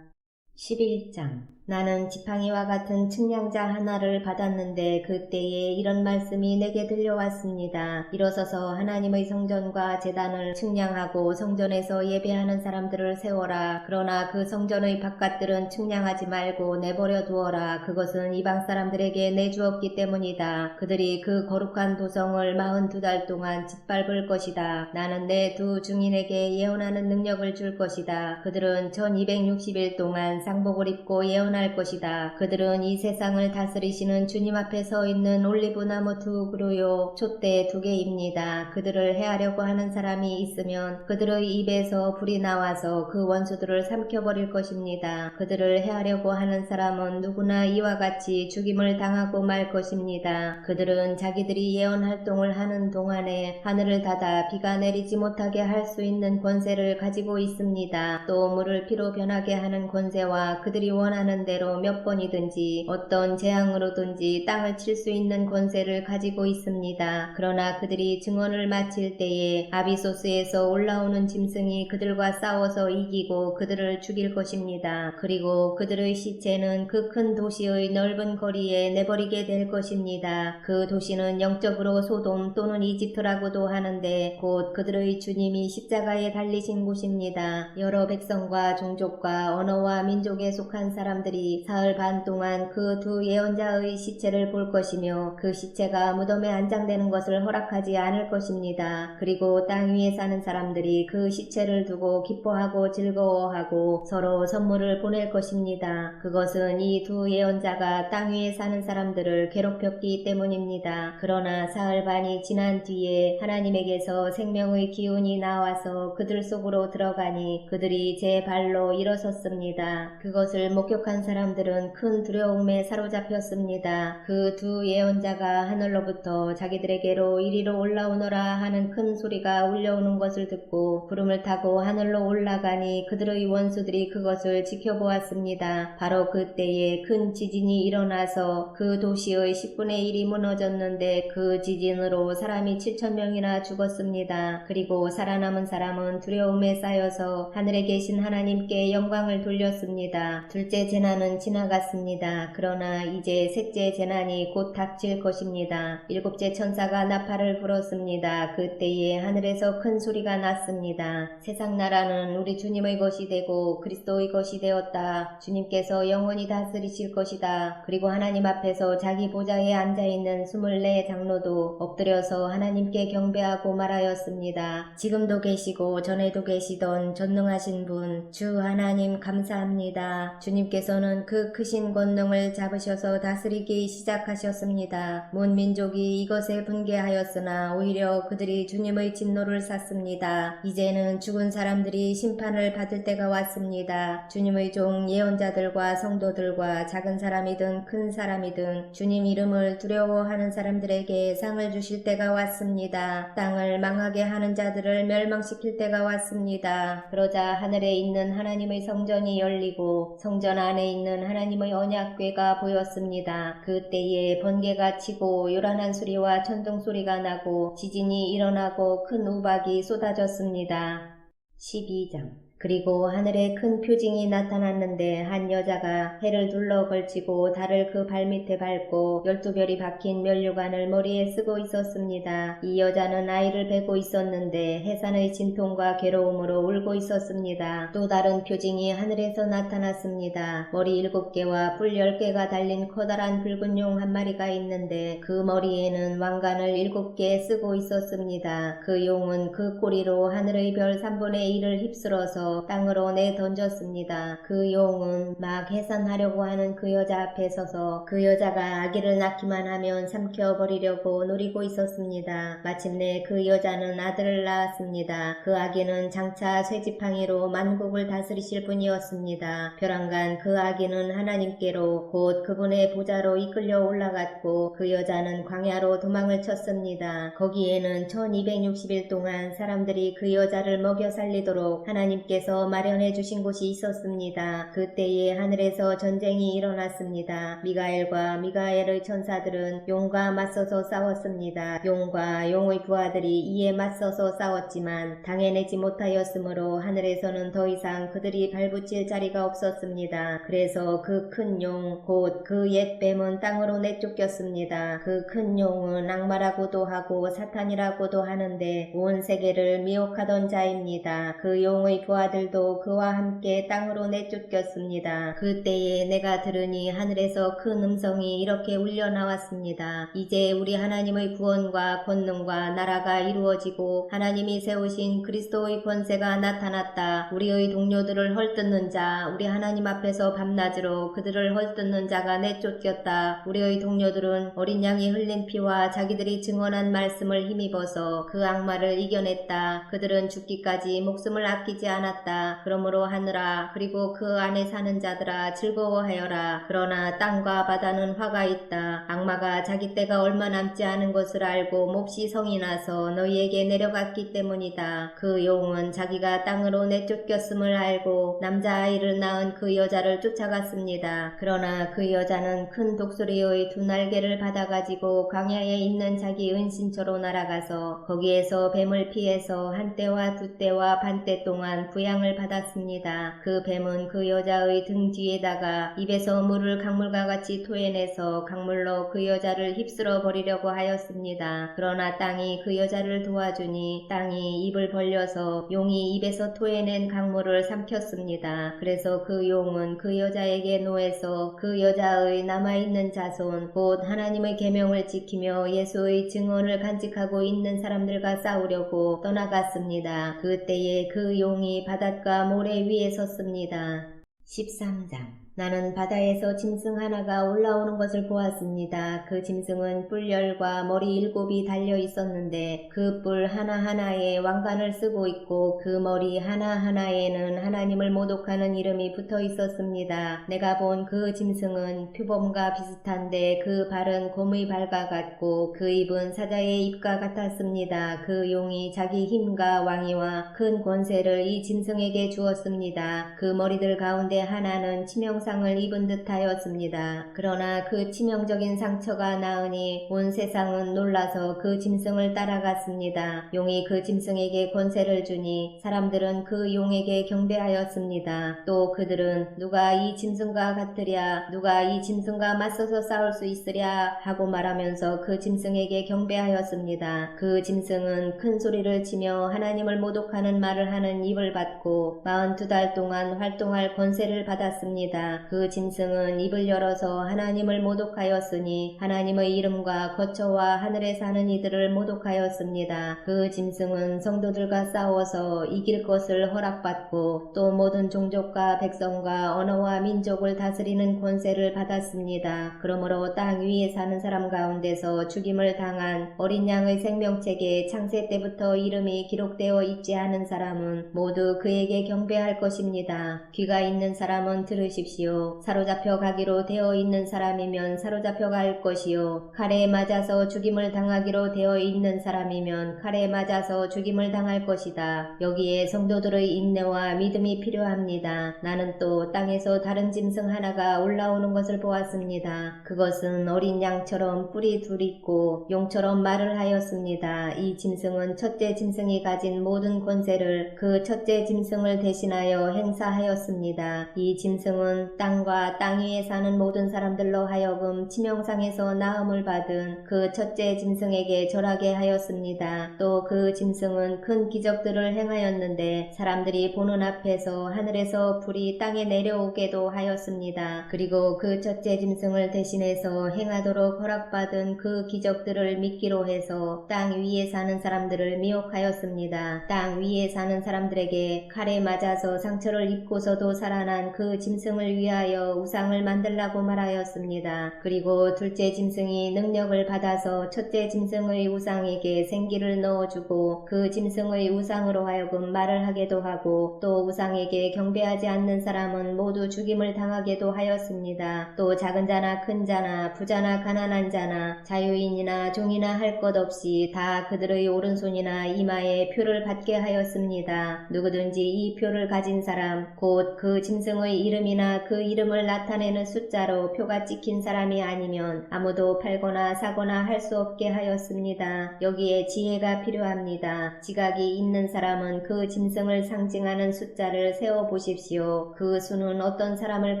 11장. 나는 지팡이와 같은 측량자 하나를 받았는데 그때에 이런 말씀이 내게 들려왔습니다. 일어서서 하나님의 성전과 제단을 측량하고 성전에서 예배하는 사람들을 세워라. 그러나 그 성전의 바깥들은 측량하지 말고 내버려 두어라. 그것은 이방 사람들에게 내주었기 때문이다. 그들이 그 거룩한 도성을 42달 동안 짓밟을 것이다. 나는 내 두 증인에게 예언하는 능력을 줄 것이다. 그들은 1260일 동안 상복을 입고 예언할 것이다. 그들은 이 세상을 다스리시는 주님 앞에 서 있는 올리브나무 두 그루요 촛대 두 개입니다. 그들을 해하려고 하는 사람이 있으면 그들의 입에서 불이 나와서 그 원수들을 삼켜버릴 것입니다. 그들을 해하려고 하는 사람은 누구나 이와 같이 죽임을 당하고 말 것입니다. 그들은 자기들이 예언 활동을 하는 동안에 하늘을 닫아 비가 내리지 못하게 할 수 있는 권세를 가지고 있습니다. 또 물을 피로 변하게 하는 권세와 그들이 원하는 대로 몇 번이든지 어떤 재앙으로든지 땅을 칠 수 있는 권세를 가지고 있습니다. 그러나 그들이 증언을 마칠 때에 아비소스에서 올라오는 짐승이 그들과 싸워서 이기고 그들을 죽일 것입니다. 그리고 그들의 시체는 그 큰 도시의 넓은 거리에 내버리게 될 것입니다. 그 도시는 영적으로 소돔 또는 이집트라고도 하는데 곧 그들의 주님이 십자가에 달리신 곳입니다. 여러 백성과 종족과 언어와 민족에 속한 사람들이 사흘 반 동안 그 두 예언자의 시체를 볼 것이며 그 시체가 무덤에 안장되는 것을 허락하지 않을 것입니다. 그리고 땅 위에 사는 사람들이 그 시체를 두고 기뻐하고 즐거워하고 서로 선물을 보낼 것입니다. 그것은 이 두 예언자가 땅 위에 사는 사람들을 괴롭혔기 때문입니다. 그러나 사흘 반이 지난 뒤에 하나님에게서 생명의 기운이 나와서 그들 속으로 들어가니 그들이 제 발로 일어섰습니다. 그것을 목격한 사람들은 큰 두려움에 사로잡혔습니다. 그 두 예언자가 하늘로부터 자기들에게로 이리로 올라오너라 하는 큰 소리가 울려오는 것을 듣고 구름을 타고 하늘로 올라가니 그들의 원수들이 그것을 지켜보았습니다. 바로 그때에 큰 지진이 일어나서 그 도시의 10분의 1이 무너졌는데 그 지진으로 사람이 7,000명이나 죽었습니다. 그리고 살아남은 사람은 두려움에 쌓여서 하늘에 계신 하나님께 영광을 돌렸습니다. 둘째 재난은 지나갔습니다. 그러나 이제 셋째 재난이 곧 닥칠 것입니다. 일곱째 천사가 나팔을 불었습니다. 그때에 하늘에서 큰 소리가 났습니다. 세상 나라는 우리 주님의 것이 되고 그리스도의 것이 되었다. 주님께서 영원히 다스리실 것이다. 그리고 하나님 앞에서 자기 보좌에 앉아있는 24 장로도 엎드려서 하나님께 경배하고 말하였습니다. 지금도 계시고 전에도 계시던 전능하신 분 주 하나님 감사합니다. 주님께서 하나님께서는 그 크신 권능을 잡으셔서 다스리기 시작하셨습니다. 문 민족이 이것에 분개하였으나 오히려 그들이 주님의 진노를 샀습니다. 이제는 죽은 사람들이 심판을 받을 때가 왔습니다. 주님의 종 예언자들과 성도들과 작은 사람이든 큰 사람이든 주님 이름을 두려워하는 사람들에게 상을 주실 때가 왔습니다. 땅을 망하게 하는 자들을 멸망시킬 때가 왔습니다. 그러자 하늘에 있는 하나님의 성전이 열리고 성전 안에 있는 하나님의 언약궤가 보였습니다. 그때에 번개가 치고 요란한 소리와 천둥 소리가 나고 지진이 일어나고 큰 우박이 쏟아졌습니다. 12장. 그리고 하늘에 큰 표징이 나타났는데 한 여자가 해를 둘러 걸치고 달을 그 발밑에 밟고 12별이 박힌 면류관을 머리에 쓰고 있었습니다. 이 여자는 아이를 베고 있었는데 해산의 진통과 괴로움으로 울고 있었습니다. 또 다른 표징이 하늘에서 나타났습니다. 머리 7개와 뿔 10개가 달린 커다란 붉은 용 한 마리가 있는데 그 머리에는 왕관을 7개 쓰고 있었습니다. 그 용은 그 꼬리로 하늘의 별 3분의 1을 휩쓸어서 땅으로 내던졌습니다. 그 용은 막 해산하려고 하는 그 여자 앞에 서서 그 여자가 아기를 낳기만 하면 삼켜버리려고 노리고 있었습니다. 마침내 그 여자는 아들을 낳았습니다. 그 아기는 장차 쇠지팡이로 만국을 다스리실 분이었습니다. 벼랑간 그 아기는 하나님께로 곧 그분의 보좌로 이끌려 올라갔고 그 여자는 광야로 도망을 쳤습니다. 거기에는 1260일 동안 사람들이 그 여자를 먹여 살리도록 하나님께서 마련해 주신 곳이 있었습니다. 그때에 하늘에서 전쟁이 일어났습니다. 미가엘과 미가엘의 천사들은 용과 맞서서 싸웠습니다. 용과 용의 부하들이 이에 맞서서 싸웠지만 당해내지 못하였으므로 하늘에서는 더 이상 그들이 발붙일 자리가 없었습니다. 그래서 그 큰 용, 곧 그 옛 뱀은 땅으로 내쫓겼습니다. 그 큰 용은 악마라고도 하고 사탄이라고도 하는데 온 세계를 미혹하던 자입니다. 그 용의 부하들도 그와 함께 땅으로 내쫓겼습니다. 그때에 내가 들으니 하늘에서 큰 음성이 이렇게 울려 나왔습니다. 이제 우리 하나님의 구원과 권능과 나라가 이루어지고 하나님이 세우신 그리스도의 권세가 나타났다. 우리의 동료들을 헐뜯는 자, 우리 하나님 앞에서 밤낮으로 그들을 헐뜯는 자가 내쫓겼다. 우리의 동료들은 어린 양이 흘린 피와 자기들이 증언한 말씀을 힘입어서 그 악마를 이겨냈다. 그들은 죽기까지 목숨을 아끼지 않았다. 그러므로 하늘아, 그리고 그 안에 사는 자들아, 즐거워하여라. 그러나 땅과 바다는 화가 있다. 악마가 자기 때가 얼마 남지 않은 것을 알고 몹시 성이 나서 너희에게 내려갔기 때문이다. 그 용은 자기가 땅으로 내쫓겼음을 알고 남자아이를 낳은 그 여자를 쫓아갔습니다. 그러나 그 여자는 큰 독수리의 2날개를 받아가지고 광야에 있는 자기 은신처로 날아가서 거기에서 뱀을 피해서 한 때와 2때와 반때 동안 부양을 받았습니다. 그 뱀은 그 여자의 등 뒤에다가 입에서 물을 강물과 같이 토해내서 강물로 그 여자를 휩쓸어 버리려고 하였습니다. 그러나 땅이 그 여자를 도와주니 땅이 입을 벌려서 용이 입에서 토해낸 강물을 삼켰습니다. 그래서 그 용은 그 여자에게 노해서 그 여자의 남아있는 자손 곧 하나님의 계명을 지키며 예수의 증언을 간직하고 있는 사람들과 싸우려고 떠나갔습니다. 그때에 그 용이 바닷가 모래 위에 섰습니다. 13장. 나는 바다에서 짐승 하나가 올라오는 것을 보았습니다. 그 짐승은 뿔10과 머리 7이 달려 있었는데 그 뿔 하나하나에 왕관을 쓰고 있고 그 머리 하나하나에는 하나님을 모독하는 이름이 붙어 있었습니다. 내가 본 그 짐승은 표범과 비슷한데 그 발은 곰의 발과 같고 그 입은 사자의 입과 같았습니다. 그 용이 자기 힘과 왕위와 큰 권세를 이 짐승에게 주었습니다. 그 머리들 가운데 하나는 치명상을 입은 듯하였습니다. 그러나 그 치명적인 상처가 나으니 온 세상은 놀라서 그 짐승을 따라갔습니다. 용이 그 짐승에게 권세를 주니 사람들은 그 용에게 경배하였습니다. 또 그들은 누가 이 짐승과 같으랴, 누가 이 짐승과 맞서서 싸울 수 있으랴 하고 말하면서 그 짐승에게 경배하였습니다. 그 짐승은 큰 소리를 치며 하나님을 모독하는 말을 하는 입을 받고 42달 동안 활동할 권세를 받았습니다. 그 짐승은 입을 열어서 하나님을 모독하였으니 하나님의 이름과 거처와 하늘에 사는 이들을 모독하였습니다. 그 짐승은 성도들과 싸워서 이길 것을 허락받고 또 모든 종족과 백성과 언어와 민족을 다스리는 권세를 받았습니다. 그러므로 땅 위에 사는 사람 가운데서 죽임을 당한 어린 양의 생명책에 창세 때부터 이름이 기록되어 있지 않은 사람은 모두 그에게 경배할 것입니다. 귀가 있는 사람은 들으십시오. 사로잡혀 가기로 되어 있는 사람이면 사로잡혀 갈 것이요, 칼에 맞아서 죽임을 당하기로 되어 있는 사람이면 칼에 맞아서 죽임을 당할 것이다. 여기에 성도들의 인내와 믿음이 필요합니다. 나는 또 땅에서 다른 짐승 하나가 올라오는 것을 보았습니다. 그것은 어린 양처럼 뿔이 둘 있고 용처럼 말을 하였습니다. 이 짐승은 첫째 짐승이 가진 모든 권세를 그 첫째 짐승을 대신하여 행사하였습니다. 이 짐승은 땅과 땅 위에 사는 모든 사람들로 하여금 치명상에서 나음을 받은 그 첫째 짐승에게 절하게 하였습니다. 또 그 짐승은 큰 기적들을 행하였는데 사람들이 보는 앞에서 하늘에서 불이 땅에 내려오게도 하였습니다. 그리고 그 첫째 짐승을 대신해서 행하도록 허락받은 그 기적들을 믿기로 해서 땅 위에 사는 사람들을 미혹하였습니다. 땅 위에 사는 사람들에게 칼에 맞아서 상처를 입고서도 살아난 그 짐승을 위하여 우상을 만들라고 말하였습니다. 그리고 둘째 짐승이 능력을 받아서 첫째 짐승의 우상에게 생기를 넣어주고 그 짐승의 우상으로 하여금 말을 하게도 하고 또 우상에게 경배하지 않는 사람은 모두 죽임을 당하게도 하였습니다. 또 작은 자나 큰 자나 부자나 가난한 자나 자유인이나 종이나 할 것 없이 다 그들의 오른손이나 이마에 표를 받게 하였습니다. 누구든지 이 표를 가진 사람 곧 그 짐승의 이름이나 그 이름을 나타내는 숫자로 표가 찍힌 사람이 아니면 아무도 팔거나 사거나 할 수 없게 하였습니다. 여기에 지혜가 필요합니다. 지각이 있는 사람은 그 짐승을 상징하는 숫자를 세어보십시오. 그 수는 어떤 사람을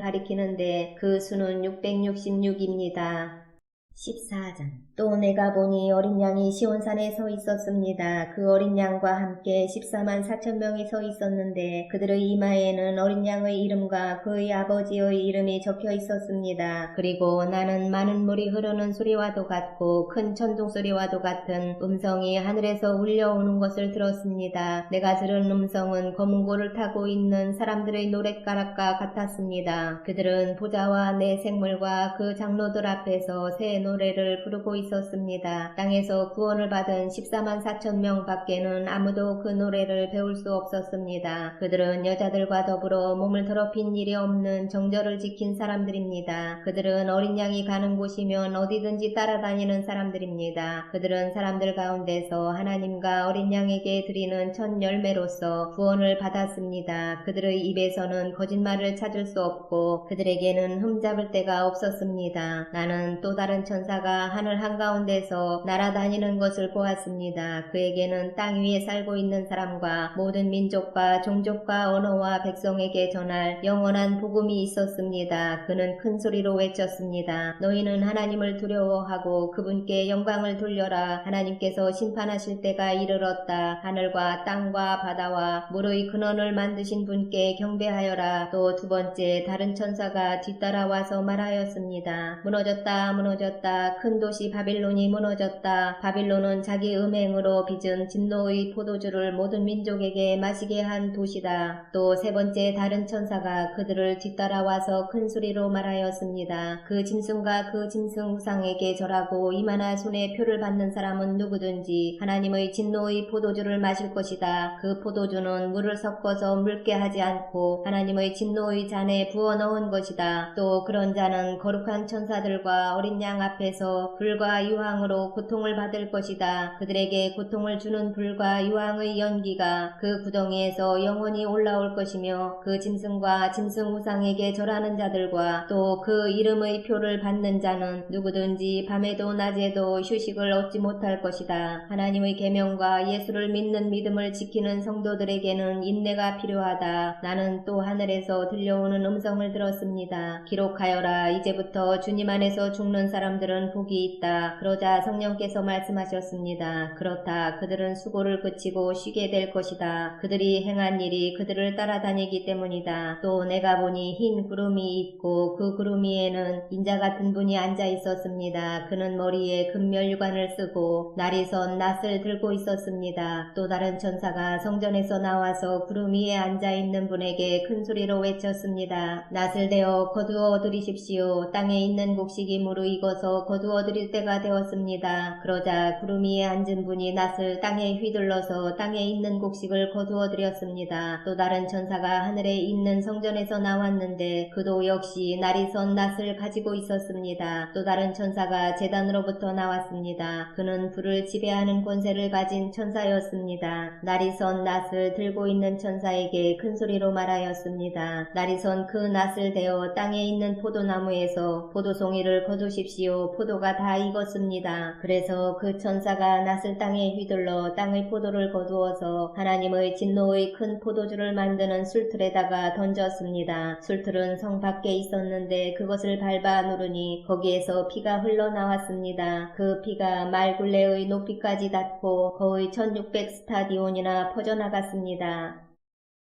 가리키는데 그 수는 666입니다. 14장. 또 내가 보니 어린 양이 시온산에 서 있었습니다. 그 어린 양과 함께 14만 4천 명이 서 있었는데 그들의 이마에는 어린 양의 이름과 그의 아버지의 이름이 적혀 있었습니다. 그리고 나는 많은 물이 흐르는 소리와도 같고 큰 천둥 소리와도 같은 음성이 하늘에서 울려오는 것을 들었습니다. 내가 들은 음성은 검은 고를 타고 있는 사람들의 노랫가락과 같았습니다. 그들은 보좌와 내 생물과 그 장로들 앞에서 새 노래를 부르고 있었습니다. 땅에서 구원을 받은 14만 4천 명 밖에는 아무도 그 노래를 배울 수 없었습니다. 그들은 여자들과 더불어 몸을 더럽힌 일이 없는 정절을 지킨 사람들입니다. 그들은 어린 양이 가는 곳이면 어디든지 따라다니는 사람들입니다. 그들은 사람들 가운데서 하나님과 어린 양에게 드리는 첫 열매로서 구원을 받았습니다. 그들의 입에서는 거짓말을 찾을 수 없고 그들에게는 흠잡을 데가 없었습니다. 나는 또 다른 천사가 하늘 한가운데서 날아다니는 것을 보았습니다. 그에게는 땅 위에 살고 있는 사람과 모든 민족과 종족과 언어와 백성에게 전할 영원한 복음이 있었습니다. 그는 큰 소리로 외쳤습니다. 너희는 하나님을 두려워하고 그분께 영광을 돌려라. 하나님께서 심판하실 때가 이르렀다. 하늘과 땅과 바다와 물의 근원을 만드신 분께 경배하여라. 또 두 번째 다른 천사가 뒤따라와서 말하였습니다. 무너졌다, 무너졌다. 큰 도시 바빌론이 무너졌다. 바빌론은 자기 음행으로 빚은 진노의 포도주를 모든 민족에게 마시게 한 도시다. 또 세 번째 다른 천사가 그들을 뒤따라와서 큰 소리로 말하였습니다. 그 짐승과 그 짐승 우상에게 절하고 이마나 손에 표를 받는 사람은 누구든지 하나님의 진노의 포도주를 마실 것이다. 그 포도주는 물을 섞어서 묽게 하지 않고 하나님의 진노의 잔에 부어 넣은 것이다. 또 그런 자는 거룩한 천사들과 어린 양 앞에서 불과 유황으로 고통을 받을 것이다. 그들에게 고통을 주는 불과 유황의 연기가 그 구덩이에서 영원히 올라올 것이며 그 짐승과 짐승 우상에게 절하는 자들과 또 그 이름의 표를 받는 자는 누구든지 밤에도 낮에도 휴식을 얻지 못할 것이다. 하나님의 계명과 예수를 믿는 믿음을 지키는 성도들에게는 인내가 필요하다. 나는 또 하늘에서 들려오는 음성을 들었습니다. 기록하여라. 이제부터 주님 안에서 죽는 사람들 사람들은 복이 있다. 그러자 성령께서 말씀하셨습니다. 그렇다. 그들은 수고를 그치고 쉬게 될 것이다. 그들이 행한 일이 그들을 따라다니기 때문이다. 또 내가 보니 흰 구름이 있고 그 구름 위에는 인자 같은 분이 앉아 있었습니다. 그는 머리에 금면류관을 쓰고 날이 선 낫을 들고 있었습니다. 또 다른 천사가 성전에서 나와서 구름 위에 앉아 있는 분에게 큰 소리로 외쳤습니다. 낫을 대어 거두어 들이십시오. 땅에 있는 곡식이 무르익어서 거두어 들일 때가 되었습니다. 그러자 구름 위에 앉은 분이 낫을 땅에 휘둘러서 땅에 있는 곡식을 거두어 들였습니다. 또 다른 천사가 하늘에 있는 성전에서 나왔는데 그도 역시 날이 선 낫을 가지고 있었습니다. 또 다른 천사가 제단으로부터 나왔습니다. 그는 불을 지배하는 권세를 가진 천사였습니다. 날이 선 낫을 들고 있는 천사에게 큰 소리로 말하였습니다. 날이 선 그 낫을 대어 땅에 있는 포도나무에서 포도송이를 거두십시오. 포도가 다 익었습니다. 그래서 그 천사가 낫을 땅에 휘둘러 땅의 포도를 거두어서 하나님의 진노의 큰 포도주를 만드는 술틀에다가 던졌습니다. 술틀은 성 밖에 있었는데 그것을 밟아 누르니 거기에서 피가 흘러나왔습니다. 그 피가 말굴레의 높이까지 닿고 거의 1600 스타디온이나 퍼져나갔습니다.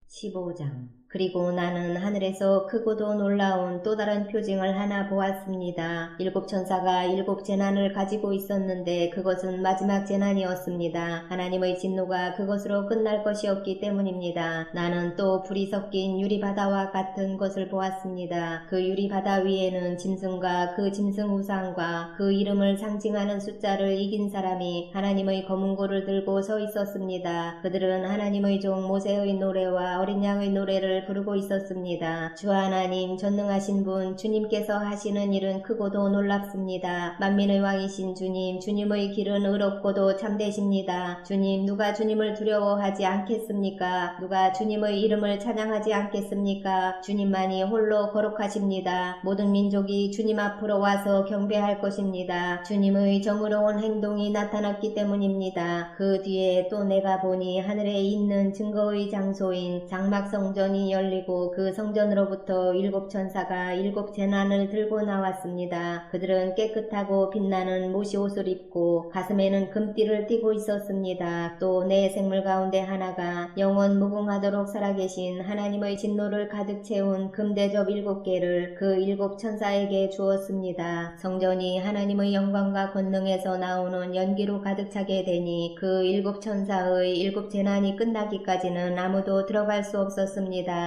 15장. 그리고 나는 하늘에서 크고도 놀라운 또 다른 표징을 하나 보았습니다. 7 천사가 7 재난을 가지고 있었는데 그것은 마지막 재난이었습니다. 하나님의 진노가 그것으로 끝날 것이었기 때문입니다. 나는 또 불이 섞인 유리바다와 같은 것을 보았습니다. 그 유리바다 위에는 짐승과 그 짐승 우상과 그 이름을 상징하는 숫자를 이긴 사람이 하나님의 검은고를 들고 서 있었습니다. 그들은 하나님의 종 모세의 노래와 어린 양의 노래를 부르고 있었습니다. 주 하나님 전능하신 분 주님께서 하시는 일은 크고도 놀랍습니다. 만민의 왕이신 주님, 주님의 길은 의롭고도 참되십니다. 주님, 누가 주님을 두려워하지 않겠습니까? 누가 주님의 이름을 찬양하지 않겠습니까? 주님만이 홀로 거룩하십니다. 모든 민족이 주님 앞으로 와서 경배할 것입니다. 주님의 정의로운 행동이 나타났기 때문입니다. 그 뒤에 또 내가 보니 하늘에 있는 증거의 장소인 장막성전이 열리고 그 성전으로부터 7 천사가 7 재난을 들고 나왔습니다. 그들은 깨끗하고 빛나는 못이 옷을 입고 가슴에는 금띠를 띠고 있었습니다. 또 내 생물 가운데 하나가 영원 무궁하도록 살아계신 하나님의 진노를 가득 채운 금대접 7개를 그 7 천사에게 주었습니다. 성전이 하나님의 영광과 권능에서 나오는 연기로 가득 차게 되니 그 7 천사의 7 재난이 끝나기까지는 아무도 들어갈 수 없었습니다.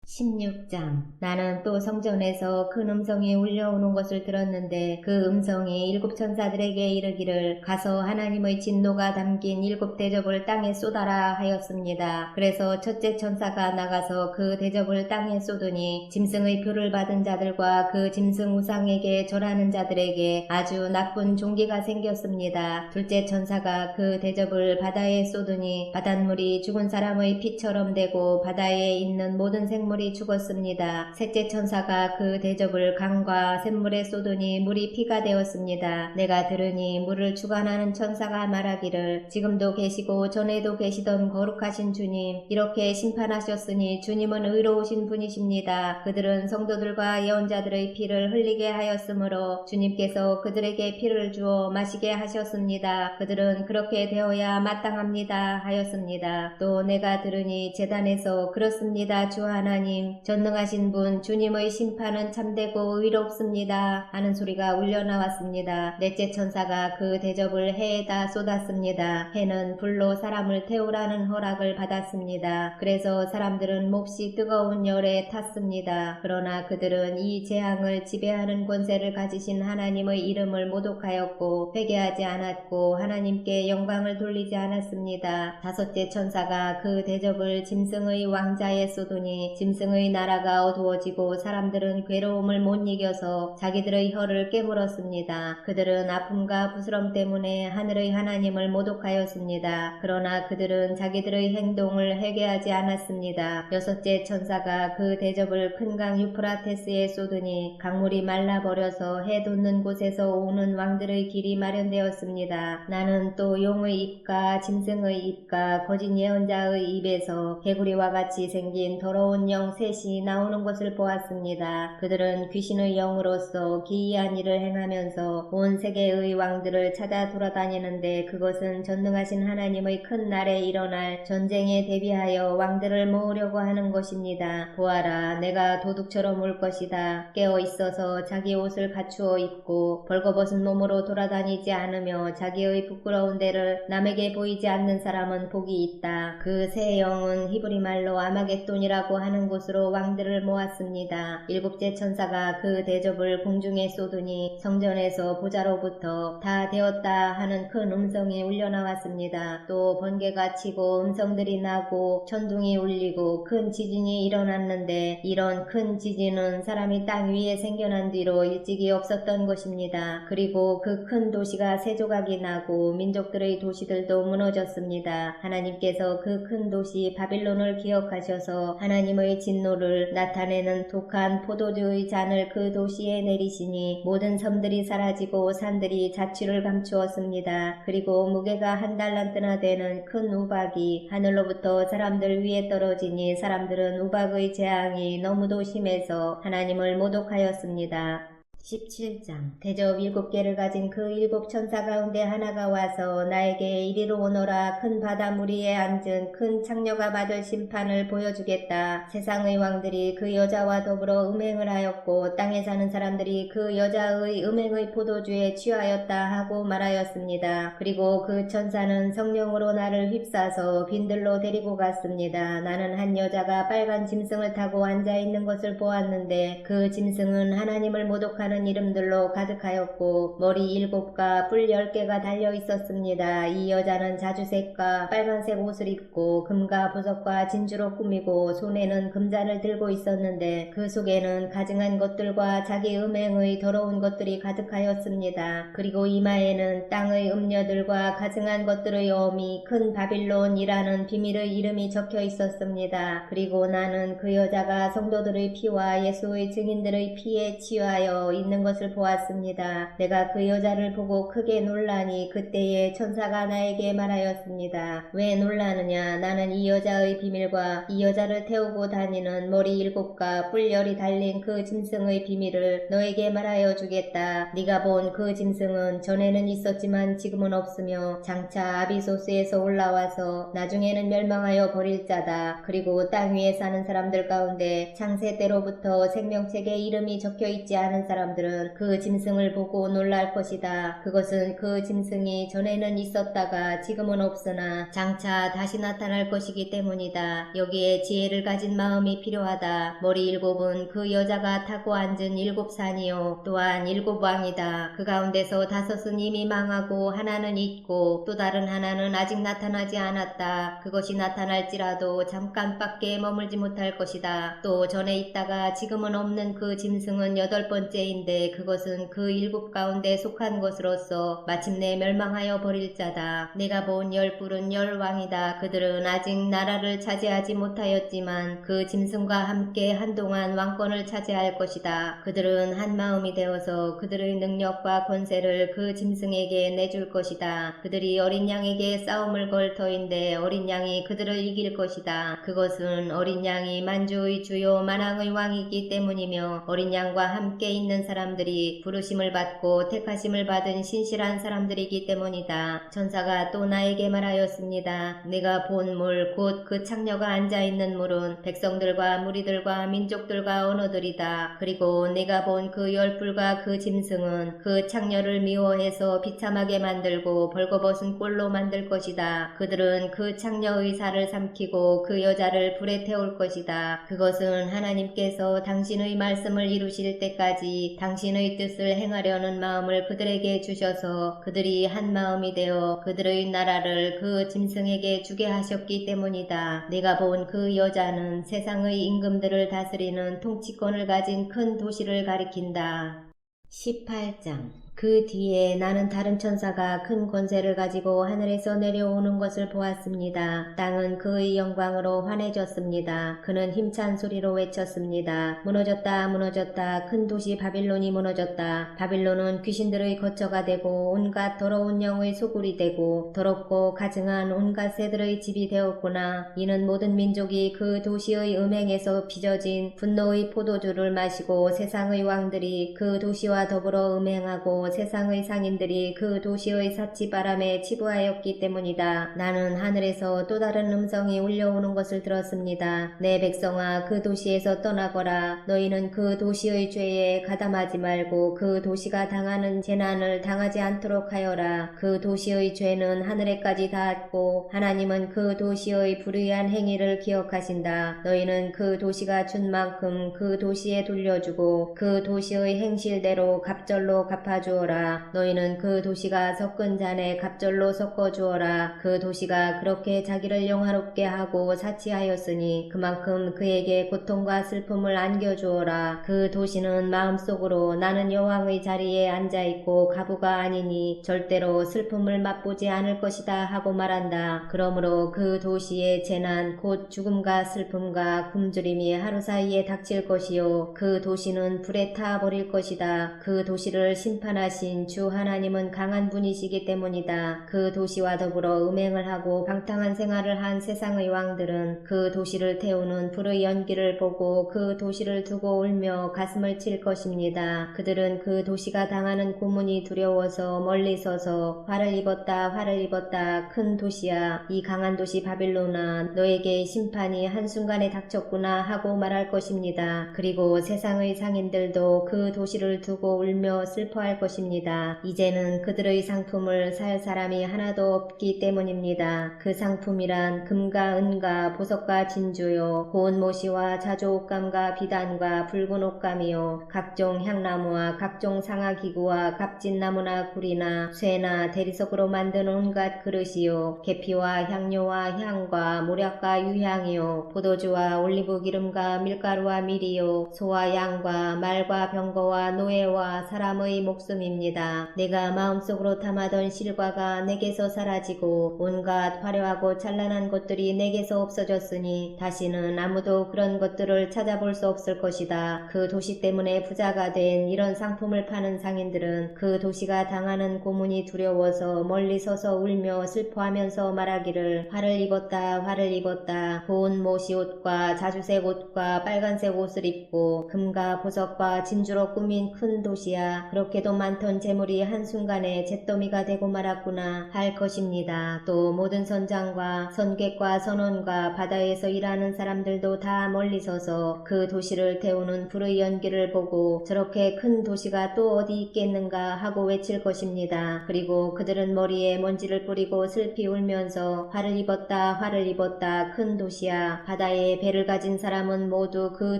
16장. 나는 또 성전에서 큰 음성이 울려오는 것을 들었는데 그 음성이 7 천사들에게 이르기를 가서 하나님의 진노가 담긴 7 대접을 땅에 쏟아라 하였습니다. 그래서 첫째 천사가 나가서 그 대접을 땅에 쏟으니 짐승의 표를 받은 자들과 그 짐승 우상에게 절하는 자들에게 아주 나쁜 종기가 생겼습니다. 둘째 천사가 그 대접을 바다에 쏟으니 바닷물이 죽은 사람의 피처럼 되고 바다에 있는 모든 생물이 죽었습니다. 셋째 천사가 그 대접을 강과 샘물에 쏟으니 물이 피가 되었습니다. 내가 들으니 물을 주관하는 천사가 말하기를 지금도 계시고 전에도 계시던 거룩하신 주님, 이렇게 심판하셨으니 주님은 의로우신 분이십니다. 그들은 성도들과 예언자들의 피를 흘리게 하였으므로 주님께서 그들에게 피를 주어 마시게 하셨습니다. 그들은 그렇게 되어야 마땅합니다 하였습니다. 또 내가 들으니 제단에서 그렇습니다. 주 하나님, 전능하신 분 주님의 심판은 참되고 의롭습니다 하는 소리가 울려나왔습니다. 넷째 천사가 그 대접을 해에다 쏟았습니다. 해는 불로 사람을 태우라는 허락을 받았습니다. 그래서 사람들은 몹시 뜨거운 열에 탔습니다. 그러나 그들은 이 재앙을 지배하는 권세를 가지신 하나님의 이름을 모독하였고 회개하지 않았고 하나님께 영광을 돌리지 않았습니다. 다섯째 천사가 그 대접을 짐승의 왕자에 쏟으니 짐승의 나라가 어두워지고 사람들은 괴로움을 못 이겨서 자기들의 혀를 깨물었습니다. 그들은 아픔과 부스럼 때문에 하늘의 하나님을 모독하였습니다. 그러나 그들은 자기들의 행동을 회개하지 않았습니다. 여섯째 천사가 그 대접을 큰 강 유프라테스에 쏟으니 강물이 말라버려서 해 돋는 곳에서 오는 왕들의 길이 마련되었습니다. 나는 또 용의 입과 짐승의 입과 거짓 예언자의 입에서 개구리와 같이 생긴 더러운 영 셋이 나오는 것을 보았습니다. 그들은 귀신의 영으로서 기이한 일을 행하면서 온 세계의 왕들을 찾아 돌아다니는데 그것은 전능하신 하나님의 큰 날에 일어날 전쟁에 대비하여 왕들을 모으려고 하는 것입니다. 보아라, 내가 도둑처럼 올 것이다. 깨어 있어서 자기 옷을 갖추어 입고 벌거벗은 몸으로 돌아다니지 않으며 자기의 부끄러운 데를 남에게 보이지 않는 사람은 복이 있다. 그 새 영은 히브리 말로 아마겟돈이라고 하는 곳으로 왕들을 모았습니다. 일곱째 천사가 그 대접을 공중에 쏟으니 성전에서 보좌로부터 다 되었다 하는 큰 음성이 울려나왔습니다. 또 번개가 치고 음성들이 나고 천둥이 울리고 큰 지진이 일어났는데 이런 큰 지진은 사람이 땅 위에 생겨난 뒤로 일찍이 없었던 것입니다. 그리고 그 큰 도시가 세 조각이 나고 민족들의 도시들도 무너졌습니다. 하나님께서 그 큰 도시 바빌론을 기억하셔서 하나님의 진노를 나타내는 독한 포도주의 잔을 그 도시에 내리시니 모든 섬들이 사라지고 산들이 자취를 감추었습니다. 그리고 무게가 한 달란트나 되는 큰 우박이 하늘로부터 사람들 위에 떨어지니 사람들은 우박의 재앙이 너무도 심해서 하나님을 모독하였습니다. 17장 대접 7개를 가진 그 7천사 가운데 하나가 와서 나에게 이리로 오너라. 큰 바닷물 위에 앉은 큰 창녀가 받을 심판을 보여주겠다. 세상의 왕들이 그 여자와 더불어 음행을 하였고 땅에 사는 사람들이 그 여자의 음행의 포도주에 취하였다 하고 말하였습니다. 그리고 그 천사는 성령으로 나를 휩싸서 빈들로 데리고 갔습니다. 나는 한 여자가 빨간 짐승을 타고 앉아있는 것을 보았는데 그 짐승은 하나님을 모독하는 이름들로 가득하였고 머리 7과 뿔 10개가 달려 있었습니다. 이 여자는 자주색과 빨간색 옷을 입고 금과 보석과 진주로 꾸미고 손에는 금잔을 들고 있었는데 그 속에는 가증한 것들과 자기 음행의 더러운 것들이 가득하였습니다. 그리고 이마에는 땅의 음녀들과 가증한 것들의 어미 큰 바빌론이라는 비밀의 이름이 적혀 있었습니다. 그리고 나는 그 여자가 성도들의 피와 예수의 증인들의 피에 취하여 있는 것을 보았습니다. 내가 그 여자를 보고 크게 놀라니 그때에 천사가 나에게 말하였습니다. 왜 놀라느냐? 나는 이 여자의 비밀과 이 여자를 태우고 다니는 머리 7과 뿔 10이 달린 그 짐승의 비밀을 너에게 말하여 주겠다. 네가 본 그 짐승은 전에는 있었지만 지금은 없으며 장차 아비소스에서 올라와서 나중에는 멸망하여 버릴 자다. 그리고 땅 위에 사는 사람들 가운데 창세 때로부터 생명책에 이름이 적혀 있지 않은 사람들은 그 짐승을 보고 놀랄 것이다. 그것은 그 짐승이 전에는 있었다가 지금은 없으나 장차 다시 나타날 것이기 때문이다. 여기에 지혜를 가진 마음이 필요하다. 머리 7은 그 여자가 타고 앉은 7산이요 또한 7왕이다. 그 가운데서 5은 이미 망하고 하나는 있고 또 다른 하나는 아직 나타나지 않았다. 그것이 나타날지라도 잠깐밖에 머물지 못할 것이다. 또 전에 있다가 지금은 없는 그 짐승은 8번째인데 그것은 그 7 가운데 속한 것으로서 마침내 멸망하여 버릴 자다. 내가 본 10뿔은 10왕이다. 그들은 아직 나라를 차지하지 못하였지만 그 짐승과 함께 한동안 왕권을 차지할 것이다. 그들은 한 마음이 되어서 그들의 능력과 권세를 그 짐승에게 내줄 것이다. 그들이 어린 양에게 싸움을 걸 터인데 어린 양이 그들을 이길 것이다. 그것은 어린 양이 만주의 주요 만왕의 왕이기 때문이며 어린 양과 함께 있는 사람들이 부르심을 받고 택하심을 받은 신실한 사람들이기 때문이다. 천사가 또 나에게 말하였습니다. 내가 본 물 곧 그 창녀가 앉아있는 물은 백성들과 무리들과 민족들과 언어들이다. 그리고 내가 본 그 10뿔과 그 짐승은 그 창녀를 미워해서 비참하게 만들고 벌거벗은 꼴로 만들 것이다. 그들은 그 창녀의 살을 삼키고 그 여자를 불에 태울 것이다. 그것은 하나님께서 당신의 말씀을 이루실 때까지 당신의 뜻을 행하려는 마음을 그들에게 주셔서 그들이 한 마음이 되어 그들의 나라를 그 짐승에게 주게 하셨기 때문이다. 내가 본 그 여자는 세상의 임금들을 다스리는 통치권을 가진 큰 도시를 가리킨다. 18장 그 뒤에 나는 다른 천사가 큰 권세를 가지고 하늘에서 내려오는 것을 보았습니다. 땅은 그의 영광으로 환해졌습니다. 그는 힘찬 소리로 외쳤습니다. 무너졌다, 무너졌다. 큰 도시 바빌론이 무너졌다. 바빌론은 귀신들의 거처가 되고 온갖 더러운 영의 소굴이 되고 더럽고 가증한 온갖 새들의 집이 되었구나. 이는 모든 민족이 그 도시의 음행에서 빚어진 분노의 포도주를 마시고 세상의 왕들이 그 도시와 더불어 음행하고 세상의 상인들이 그 도시의 사치바람에 치부하였기 때문이다. 나는 하늘에서 또 다른 음성이 울려오는 것을 들었습니다. 내 백성아, 그 도시에서 떠나거라. 너희는 그 도시의 죄에 가담하지 말고 그 도시가 당하는 재난을 당하지 않도록 하여라. 그 도시의 죄는 하늘에까지 닿았고 하나님은 그 도시의 불의한 행위를 기억하신다. 너희는 그 도시가 준 만큼 그 도시에 돌려주고 그 도시의 행실대로 갑절로 갚아주어라. 너희는 그 도시가 섞은 잔에 갑절로 섞어주어라. 그 도시가 그렇게 자기를 영화롭게 하고 사치하였으니 그만큼 그에게 고통과 슬픔을 안겨주어라. 그 도시는 마음속으로 나는 여왕의 자리에 앉아있고 가부가 아니니 절대로 슬픔을 맛보지 않을 것이다 하고 말한다. 그러므로 그 도시의 재난 곧 죽음과 슬픔과 굶주림이 하루 사이에 닥칠 것이요 그 도시는 불에 타버릴 것이다. 그 도시를 심판하신 주 하나님은 강한 분이시기 때문이다. 그 도시와 더불어 음행을 하고 방탕한 생활을 한 세상의 왕들은 그 도시를 태우는 불의 연기를 보고 그 도시를 두고 울며 가슴을 칠 것입니다. 그들은 그 도시가 당하는 고문이 두려워서 멀리 서서 화를 입었다, 화를 입었다. 큰 도시야, 이 강한 도시 바빌론아, 너에게 심판이 한순간에 닥쳤구나 하고 말할 것입니다. 그리고 세상의 상인들도 그 도시를 두고 울며 슬퍼할 것입니다. 이제는 그들의 상품을 살 사람이 하나도 없기 때문입니다. 그 상품이란 금과 은과 보석과 진주요 고운 모시와 자조 옷감과 비단과 붉은 옷감이요 각종 향나무와 각종 상아기구와 값진 나무나 구리나 쇠나 대리석으로 만든 온갖 그릇이요 계피와 향료와 향과 모략과 유향이요 포도주와 올리브 기름과 밀가루와 밀이요 소와 양과 말과 병거와 노예와 사람의 목숨입니다. 내가 마음속으로 탐하던 실과가 내게서 사라지고 온갖 화려하고 찬란한 것들이 내게서 없어졌으니 다시는 아무도 그런 것들을 찾아볼 수 없을 것이다. 그 도시 때문에 부자가 된 이런 상품을 파는 상인들은 그 도시가 당하는 고문이 두려워서 멀리 서서 울며 슬퍼하면서 말하기를 화를 입었다, 화를 입었다. 고운 모시옷과 자주색 옷과 빨간색 옷을 입고 금과 보석과 진주로 꾸민 큰 도시야. 그렇게도 많던 재물이 한순간에 잿더미가 되고 말았구나 할 것입니다. 또 모든 선장과 선객과 선원과 바다에서 일하는 사람들도 다 멀리 서서 그 도시를 태우는 불의 연기를 보고 저렇게 큰 도시가 또 어디 있겠는가 하고 외칠 것입니다. 그리고 그들은 머리에 먼지를 뿌리고 슬피 울면서 화를 입었다, 화를 입었다. 큰 도시야. 바다에 배를 가진 사람은 모두 그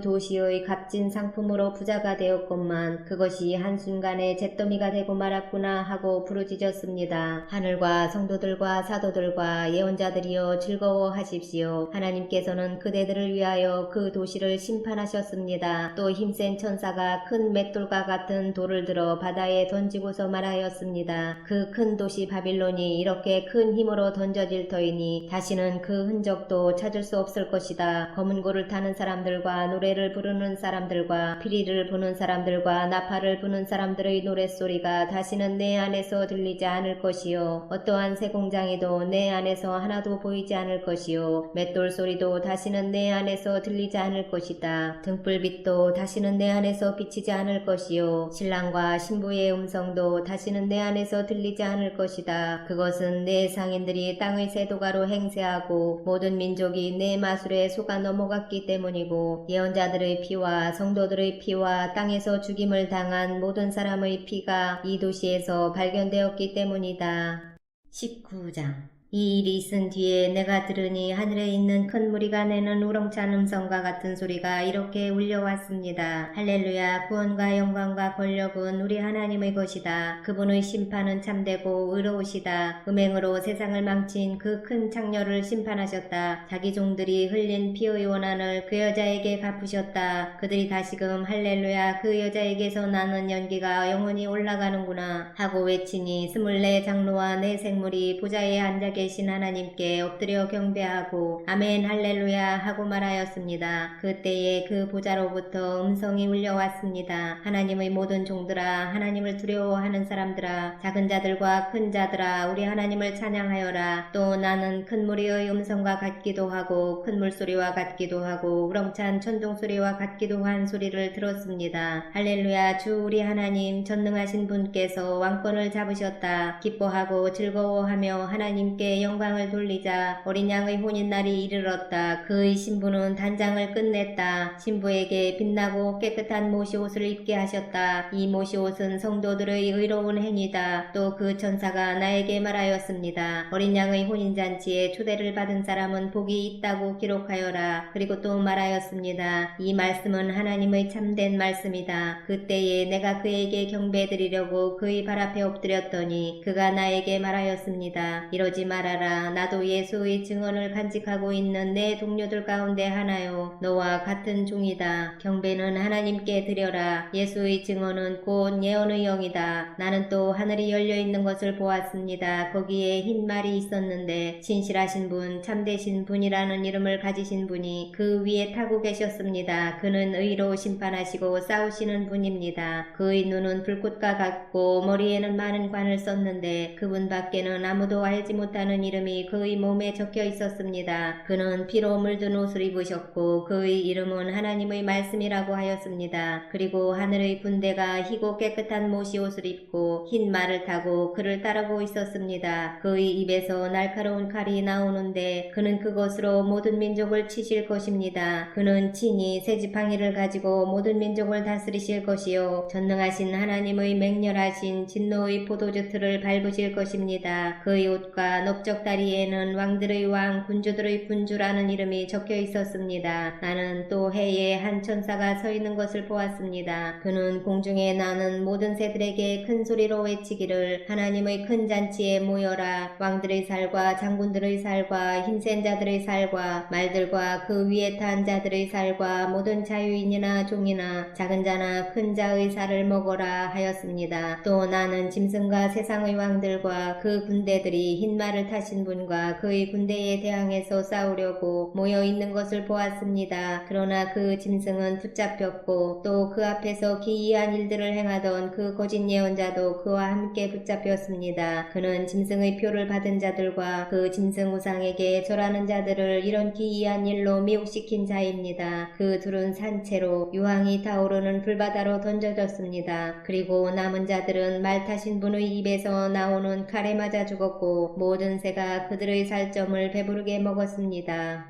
도시의 값진 상품으로 부자가 되었건만 그것이 한순간에 잿더미가 되고 말았구나 하고 부르짖었습니다. 하늘과 성도들과 사도들과 예언자들이여 즐거워하십시오. 하나님께서는 그대들을 위하여 그 도시를 심판하셨습니다. 또 힘센 천사가 큰 맷돌과 같은 돌을 들어 바다에 던지고서 말하였습니다. 그 큰 도시 바빌론이 이렇게 큰 힘으로 던져질 터이니 다시는 그 흔적도 찾을 수 없을 것이다. 검은 고를 타는 사람들과 노래를 부르는 사람들과 피리를 부는 사람들과 나팔을 부는 사람들의 노랫소리가 다시는 내 안에서 들리지 않을 것이요 어떠한 새공장이도 내 안에서 하나도 보이지 않을 것이요 맷돌 소리도 다시는 내 안에서 들리지 않을 것이다. 등불빛도 다시는 내 안에서 비치지 않을 것이요 신랑과 신부의 음성도 다시는 내 안에서 들리지 않을 것이다. 그것은 내 상인들이 땅의 세도가로 행세하고 모든 민족이 내 마술에 속아 넘어갔기 때문이고 예언자들의 피와 성도들의 피와 땅에서 죽임을 당한 모든 사람의 피가 이 도시에서 발견되었기 때문이다. 19장 이 일이 있은 뒤에 내가 들으니 하늘에 있는 큰 무리가 내는 우렁찬 음성과 같은 소리가 이렇게 울려왔습니다. 할렐루야. 구원과 영광과 권력은 우리 하나님의 것이다. 그분의 심판은 참되고 의로우시다. 음행으로 세상을 망친 그 큰 창녀를 심판하셨다. 자기 종들이 흘린 피의 원한을 그 여자에게 갚으셨다. 그들이 다시금 할렐루야, 그 여자에게서 나는 연기가 영원히 올라가는구나 하고 외치니 24 장로와 4 생물이 보좌에 앉아 계신 하나님께 엎드려 경배하고 아멘 할렐루야 하고 말하였습니다. 그때에 그 보좌로부터 음성이 울려왔습니다. 하나님의 모든 종들아, 하나님을 두려워하는 사람들아, 작은 자들과 큰 자들아, 우리 하나님을 찬양하여라. 또 나는 큰 무리의 음성과 같기도 하고 큰 물소리와 같기도 하고 우렁찬 천둥소리와 같기도 한 소리를 들었습니다. 할렐루야. 주 우리 하나님 전능하신 분께서 왕권을 잡으셨다. 기뻐하고 즐거워하며 하나님께 영광을 돌리자. 어린 양의 혼인날이 이르렀다. 그의 신부는 단장을 끝냈다. 신부에게 빛나고 깨끗한 모시옷을 입게 하셨다. 이 모시옷은 성도들의 의로운 행위다. 또 그 천사가 나에게 말하였습니다. 어린 양의 혼인잔치에 초대를 받은 사람은 복이 있다고 기록하여라. 그리고 또 말하였습니다. 이 말씀은 하나님의 참된 말씀이다. 그때에 내가 그에게 경배드리려고 그의 발 앞에 엎드렸더니 그가 나에게 말하였습니다. 이러지 말아라. 나도 예수의 증언을 간직하고 있는 내 동료들 가운데 하나요. 너와 같은 종이다. 경배는 하나님께 드려라. 예수의 증언은 곧 예언의 영이다. 나는 또 하늘이 열려있는 것을 보았습니다. 거기에 흰 말이 있었는데 신실하신 분, 참되신 분이라는 이름을 가지신 분이 그 위에 타고 계셨습니다. 그는 의로 심판하시고 싸우시는 분입니다. 그의 눈은 불꽃과 같고 머리에는 많은 관을 썼는데 그분 밖에는 아무도 알지 못하는 이름이 그의 몸에 적혀 있었습니다. 그는 피로 물든 옷을 입으셨고 그의 이름은 하나님의 말씀이라고 하였습니다. 그리고 하늘의 군대가 희고 깨끗한 모시옷을 입고 흰 말을 타고 그를 따르고 있었습니다. 그의 입에서 날카로운 칼이 나오는데 그는 그것으로 모든 민족을 치실 것입니다. 그는 친히 새지팡이를 가지고 모든 민족을 다스리실 것이요 전능하신 하나님의 맹렬하신 진노의 포도주 틀을 밟으실 것입니다. 그의 옷과 넓적다리에는 왕들의 왕 군주들의 군주라는 이름이 적혀 있었습니다. 나는 또 해에 한 천사가 서 있는 것을 보았습니다. 그는 공중에 나는 모든 새들에게 큰 소리로 외치기를 하나님의 큰 잔치에 모여라. 왕들의 살과 장군들의 살과 힘센 자들의 살과 말들과 그 위에 탄 자들의 살과 모든 자유인이나 종이나 작은 자나 큰 자의 살을 먹어라 하였습니다. 또 나는 짐승과 세상의 왕들과 그 군대들이 흰 말을 타신 분과 그의 군대에 대항해서 싸우려고 모여 있는 것을 보았습니다. 그러나 그 짐승은 붙잡혔고 또 그 앞에서 기이한 일들을 행하던 그 거짓 예언자도 그와 함께 붙잡혔습니다. 그는 짐승의 표를 받은 자들과 그 짐승 우상에게 절하는 자들을 이런 기이한 일로 미혹시킨 자입니다. 그 둘은 산채로 유황이 타오르는 불바다로 던져졌습니다. 그리고 남은 자들은 말 타신 분의 입에서 나오는 칼에 맞아 죽었고 모든 새가 그들의 살점을 배부르게 먹었습니다.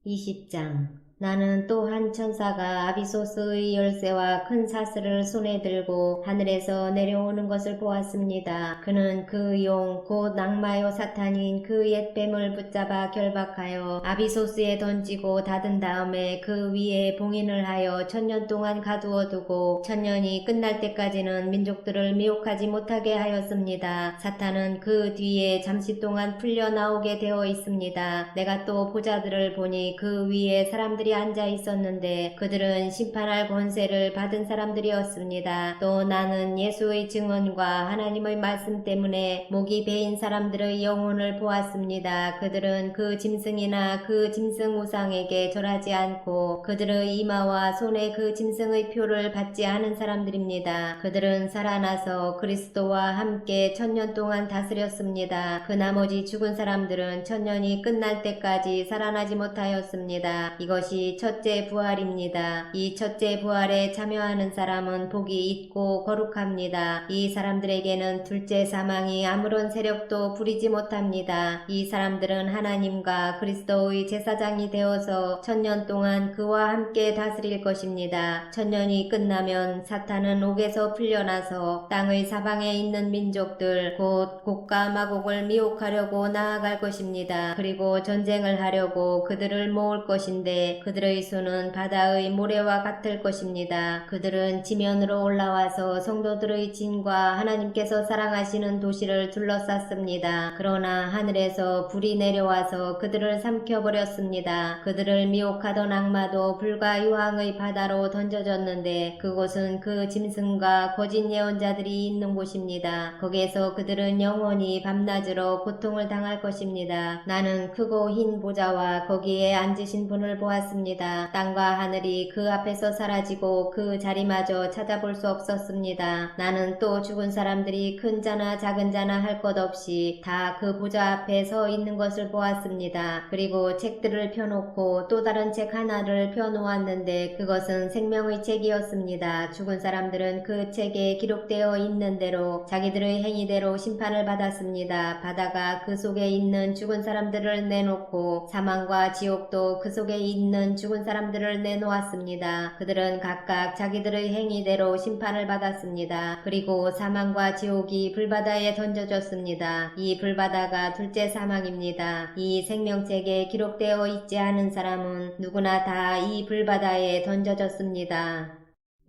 20장. 나는 또 한 천사가 아비소스의 열쇠와 큰 사슬을 손에 들고 하늘에서 내려오는 것을 보았습니다. 그는 그 용 곧 악마요 사탄인 그 옛 뱀을 붙잡아 결박하여 아비소스에 던지고 닫은 다음에 그 위에 봉인을 하여 1000년 동안 가두어 두고 1000년이 끝날 때까지는 민족들을 미혹하지 못하게 하였습니다. 사탄은 그 뒤에 잠시 동안 풀려 나오게 되어 있습니다. 내가 또 보자들을 보니 그 위에 사람들이 앉아 있었는데 그들은 심판할 권세를 받은 사람들이었습니다. 또 나는 예수의 증언과 하나님의 말씀 때문에 목이 베인 사람들의 영혼을 보았습니다. 그들은 그 짐승이나 그 짐승 우상에게 절하지 않고 그들의 이마와 손에 그 짐승의 표를 받지 않은 사람들입니다. 그들은 살아나서 그리스도와 함께 1000년 동안 다스렸습니다. 그 나머지 죽은 사람들은 1000년이 끝날 때까지 살아나지 못하였습니다. 이것이 것이 첫째 부활입니다. 이 첫째 부활에 참여하는 사람은 복이 있고 거룩합니다. 이 사람들에게는 둘째 사망이 아무런 세력도 부리지 못합니다. 이 사람들은 하나님과 그리스도의 제사장이 되어서 1000년 동안 그와 함께 다스릴 것입니다. 1000년이 끝나면 사탄은 옥에서 풀려나서 땅의 사방에 있는 민족들 곧 곡과 마곡을 미혹하려고 나아갈 것입니다. 그리고 전쟁을 하려고 그들을 모을 것인데 그들의 수는 바다의 모래와 같을 것입니다. 그들은 지면으로 올라와서 성도들의 진과 하나님께서 사랑하시는 도시를 둘러쌌습니다. 그러나 하늘에서 불이 내려와서 그들을 삼켜버렸습니다. 그들을 미혹하던 악마도 불과 유황의 바다로 던져졌는데 그곳은 그 짐승과 거짓 예언자들이 있는 곳입니다. 거기에서 그들은 영원히 밤낮으로 고통을 당할 것입니다. 나는 크고 흰 보좌와 거기에 앉으신 분을 보았습니다. 땅과 하늘이 그 앞에서 사라지고 그 자리마저 찾아볼 수 없었습니다. 나는 또 죽은 사람들이 큰 자나 작은 자나 할 것 없이 다 그 보좌 앞에 서 있는 것을 보았습니다. 그리고 책들을 펴놓고 또 다른 책 하나를 펴놓았는데 그것은 생명의 책이었습니다. 죽은 사람들은 그 책에 기록되어 있는 대로 자기들의 행위대로 심판을 받았습니다. 바다가 그 속에 있는 죽은 사람들을 내놓고 사망과 지옥도 그 속에 있는 죽은 사람들을 내놓았습니다. 그들은 각각 자기들의 행위대로 심판을 받았습니다. 그리고 사망과 지옥이 불바다에 던져졌습니다. 이 불바다가 둘째 사망입니다. 이 생명책에 기록되어 있지 않은 사람은 누구나 다 이 불바다에 던져졌습니다.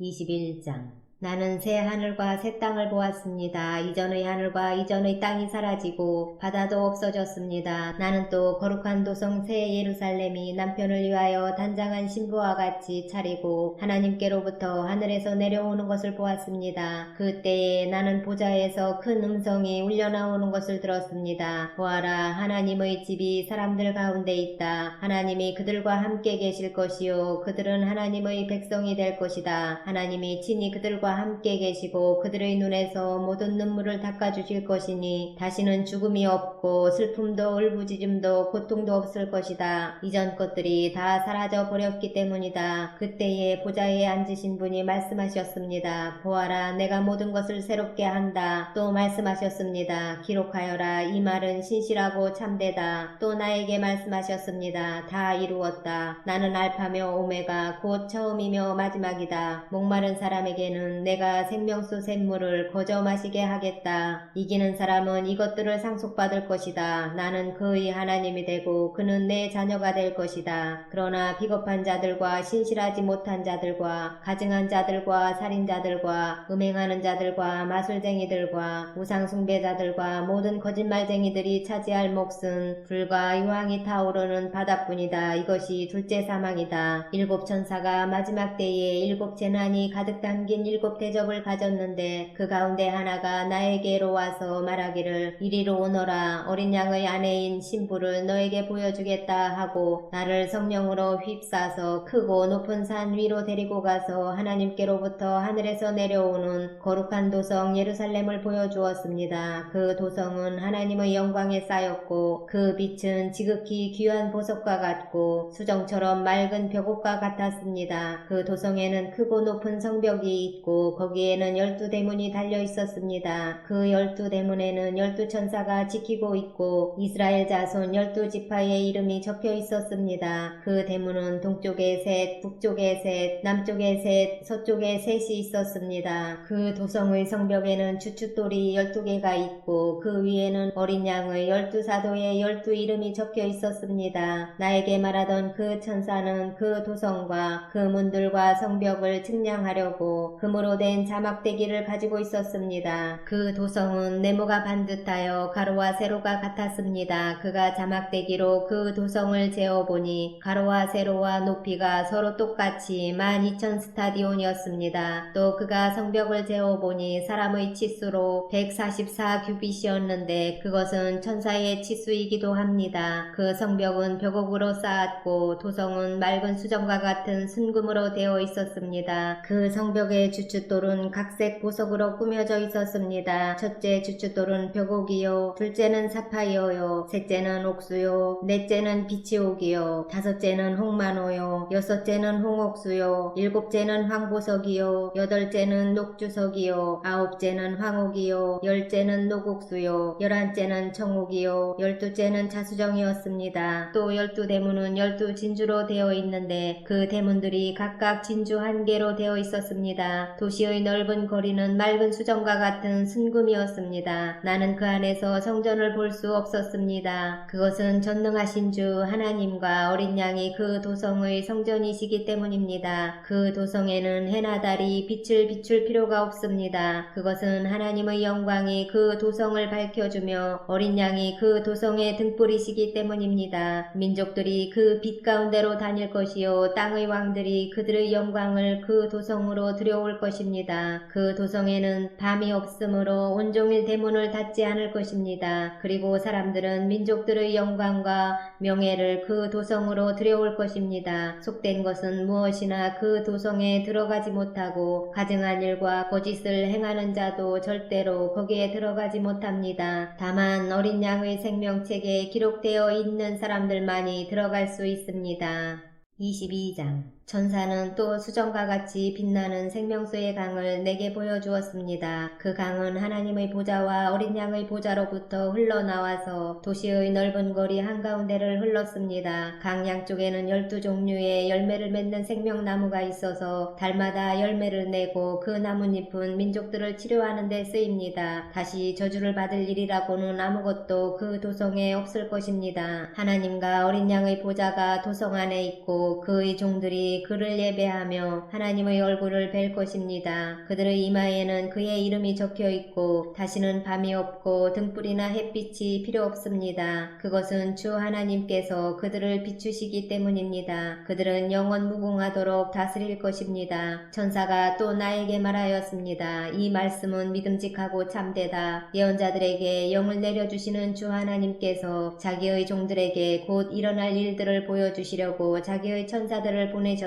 21장 나는 새 하늘과 새 땅을 보았습니다. 이전의 하늘과 이전의 땅이 사라지고 바다도 없어졌습니다. 나는 또 거룩한 도성 새 예루살렘이 남편을 위하여 단장한 신부와 같이 차리고 하나님께로부터 하늘에서 내려오는 것을 보았습니다. 그때에 나는 보좌에서 큰 음성이 울려나오는 것을 들었습니다. 보아라, 하나님의 집이 사람들 가운데 있다. 하나님이 그들과 함께 계실 것이요 그들은 하나님의 백성이 될 것이다. 하나님이 친히 그들과 함께 계시고 그들의 눈에서 모든 눈물을 닦아주실 것이니 다시는 죽음이 없고 슬픔도 울부짖음도 고통도 없을 것이다. 이전 것들이 다 사라져 버렸기 때문이다. 그때에 보좌에 앉으신 분이 말씀하셨습니다. 보아라, 내가 모든 것을 새롭게 한다. 또 말씀하셨습니다. 기록하여라. 이 말은 신실하고 참되다. 또 나에게 말씀하셨습니다. 다 이루었다. 나는 알파며 오메가 곧 처음이며 마지막이다. 목마른 사람에게는 내가 생명수 샘물을 거저 마시게 하겠다. 이기는 사람은 이것들을 상속받을 것이다. 나는 그의 하나님이 되고 그는 내 자녀가 될 것이다. 그러나 비겁한 자들과 신실하지 못한 자들과 가증한 자들과 살인자들과 음행하는 자들과 마술쟁이들과 우상숭배자들과 모든 거짓말쟁이들이 차지할 몫은 불과 유황이 타오르는 바다뿐이다. 이것이 둘째 사망이다. 일곱 천사가 마지막 때에 일곱 재난이 가득 담긴 일곱 대접을 가졌는데 그 가운데 하나가 나에게로 와서 말하기를 이리로 오너라. 어린 양의 아내인 신부를 너에게 보여주겠다 하고 나를 성령으로 휩싸서 크고 높은 산 위로 데리고 가서 하나님께로부터 하늘에서 내려오는 거룩한 도성 예루살렘을 보여주었습니다. 그 도성은 하나님의 영광에 쌓였고 그 빛은 지극히 귀한 보석과 같고 수정처럼 맑은 벽옥과 같았습니다. 그 도성에는 크고 높은 성벽이 있고 거기에는 12대문이 달려 있었습니다. 그 12대문에는 12천사가 지키고 있고 이스라엘 자손 12지파의 이름이 적혀 있었습니다. 그 대문은 동쪽에 셋, 북쪽에 셋, 남쪽에 셋, 서쪽에 셋이 있었습니다. 그 도성의 성벽에는 주춧돌이 12개가 있고 그 위에는 어린 양의 12사도의 12 이름이 적혀 있었습니다. 나에게 말하던 그 천사는 그 도성과 그 문들과 성벽을 측량하려고 금으로 된 자막대기를 가지고 있었습니다. 그 도성은 네모가 반듯하여 가로와 세로가 같았습니다. 그가 자막대기로 그 도성을 재어보니 가로와 세로와 높이가 서로 똑같이 12,000스타디온이었습니다. 또 그가 성벽을 재어보니 사람의 치수로 144규빗이었는데 그것은 천사의 치수이기도 합니다. 그 성벽은 벽옥으로 쌓았고 도성은 맑은 수정과 같은 순금으로 되어 있었습니다. 그 성벽의 주축 주춧돌은 각색 보석으로 꾸며져 있었습니다. 첫째 주춧돌은 벽옥이요, 둘째는 사파이어요, 셋째는 옥수요, 넷째는 비치옥이요, 다섯째는 홍만호요, 여섯째는 홍옥수요, 일곱째는 황보석이요, 여덟째는 녹주석이요, 아홉째는 황옥이요, 열째는 녹옥수요, 열한째는 청옥이요, 열두째는 자수정이었습니다. 또 12대문은 12진주로 되어 있는데 그 대문들이 각각 진주 한 개로 되어 있었습니다. 도시의 넓은 거리는 맑은 수정과 같은 순금이었습니다. 나는 그 안에서 성전을 볼 수 없었습니다. 그것은 전능하신 주 하나님과 어린 양이 그 도성의 성전이시기 때문입니다. 그 도성에는 해나 달이 빛을 비출 필요가 없습니다. 그것은 하나님의 영광이 그 도성을 밝혀주며 어린 양이 그 도성의 등불이시기 때문입니다. 민족들이 그 빛 가운데로 다닐 것이요, 땅의 왕들이 그들의 영광을 그 도성으로 들여올 것입니다. 그 도성에는 밤이 없으므로 온종일 대문을 닫지 않을 것입니다. 그리고 사람들은 민족들의 영광과 명예를 그 도성으로 들여올 것입니다. 속된 것은 무엇이나 그 도성에 들어가지 못하고 가증한 일과 거짓을 행하는 자도 절대로 거기에 들어가지 못합니다. 다만 어린 양의 생명책에 기록되어 있는 사람들만이 들어갈 수 있습니다. 22장. 천사는 또 수정과 같이 빛나는 생명수의 강을 내게 보여주었습니다. 그 강은 하나님의 보좌와 어린 양의 보좌로부터 흘러나와서 도시의 넓은 거리 한가운데를 흘렀습니다. 강 양쪽에는 12종류의 열매를 맺는 생명나무가 있어서 달마다 열매를 내고 그 나뭇잎은 민족들을 치료하는 데 쓰입니다. 다시 저주를 받을 일이라고는 아무것도 그 도성에 없을 것입니다. 하나님과 어린 양의 보좌가 도성 안에 있고 그의 종들이 그를 예배하며 하나님의 얼굴을 뵐 것입니다. 그들의 이마에는 그의 이름이 적혀 있고 다시는 밤이 없고 등불이나 햇빛이 필요 없습니다. 그것은 주 하나님께서 그들을 비추시기 때문입니다. 그들은 영원 무궁하도록 다스릴 것입니다. 천사가 또 나에게 말하였습니다. 이 말씀은 믿음직하고 참되다. 예언자들에게 영을 내려주시는 주 하나님께서 자기의 종들에게 곧 일어날 일들을 보여주시려고 자기의 천사들을 보내셨다.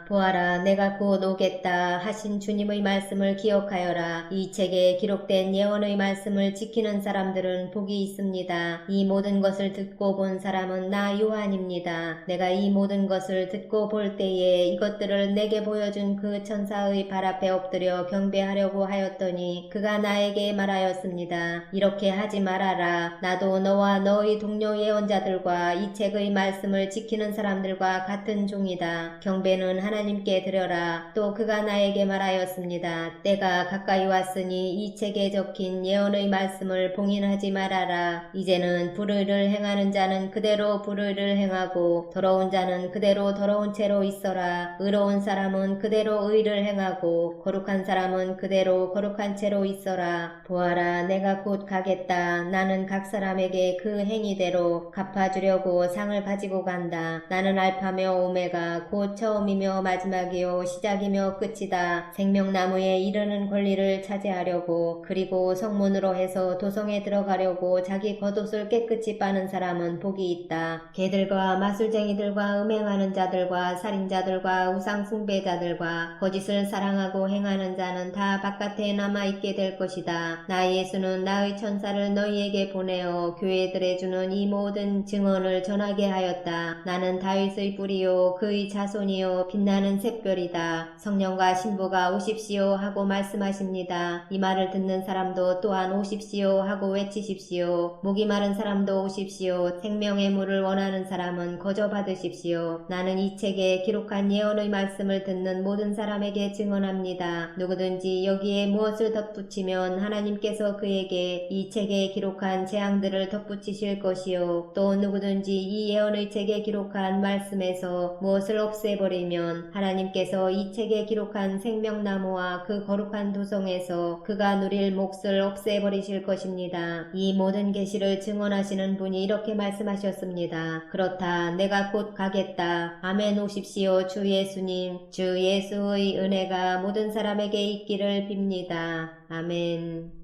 보아라, 내가 곧 오겠다 하신 주님의 말씀을 기억하여라. 이 책에 기록된 예언의 말씀을 지키는 사람들은 복이 있습니다. 이 모든 것을 듣고 본 사람은 나 요한입니다. 내가 이 모든 것을 듣고 볼 때에 이것들을 내게 보여준 그 천사의 발 앞에 엎드려 경배하려고 하였더니 그가 나에게 말하였습니다. 이렇게 하지 말아라. 나도 너와 너의 동료 예언자들과 이 책의 말씀을 지키는 사람들과 같은 종이다. 경배는 하나님께 드려라. 또 그가 나에게 말하였습니다. 때가 가까이 왔으니 이 책에 적힌 예언의 말씀을 봉인하지 말아라. 이제는 불의를 행하는 자는 그대로 불의를 행하고 더러운 자는 그대로 더러운 채로 있어라. 의로운 사람은 그대로 의를 행하고 거룩한 사람은 그대로 거룩한 채로 있어라. 보아라, 내가 곧 가겠다. 나는 각 사람에게 그 행위대로 갚아주려고 상을 가지고 간다. 나는 알파며 오메가 곧 처음이며 마지막이요 시작이며 끝이다. 생명나무에 이르는 권리를 차지하려고 그리고 성문으로 해서 도성에 들어가려고 자기 겉옷을 깨끗이 빠는 사람은 복이 있다. 개들과 마술쟁이들과 음행하는 자들과 살인자들과 우상숭배자들과 거짓을 사랑하고 행하는 자는 다 바깥에 남아있게 될 것이다. 나 예수는 나의 천사를 너희에게 보내어 교회들에 주는 이 모든 증언을 전하게 하였다. 나는 다윗의 뿌리요 그의 자손이요 빛나는 샛별이다. 성령과 신부가 오십시오 하고 말씀하십니다. 이 말을 듣는 사람도 또한 오십시오 하고 외치십시오. 목이 마른 사람도 오십시오. 생명의 물을 원하는 사람은 거저 받으십시오. 나는 이 책에 기록한 예언의 말씀을 듣는 모든 사람에게 증언합니다. 누구든지 여기에 무엇을 덧붙이면 하나님께서 그에게 이 책에 기록한 재앙들을 덧붙이실 것이요 또 누구든지 이 예언의 책에 기록한 말씀에서 무엇을 없애버리면 하나님께서 이 책에 기록한 생명나무와 그 거룩한 도성에서 그가 누릴 몫을 없애버리실 것입니다. 이 모든 계시를 증언하시는 분이 이렇게 말씀하셨습니다. 그렇다, 내가 곧 가겠다. 아멘. 오십시오. 주 예수님. 주 예수의 은혜가 모든 사람에게 있기를 빕니다. 아멘.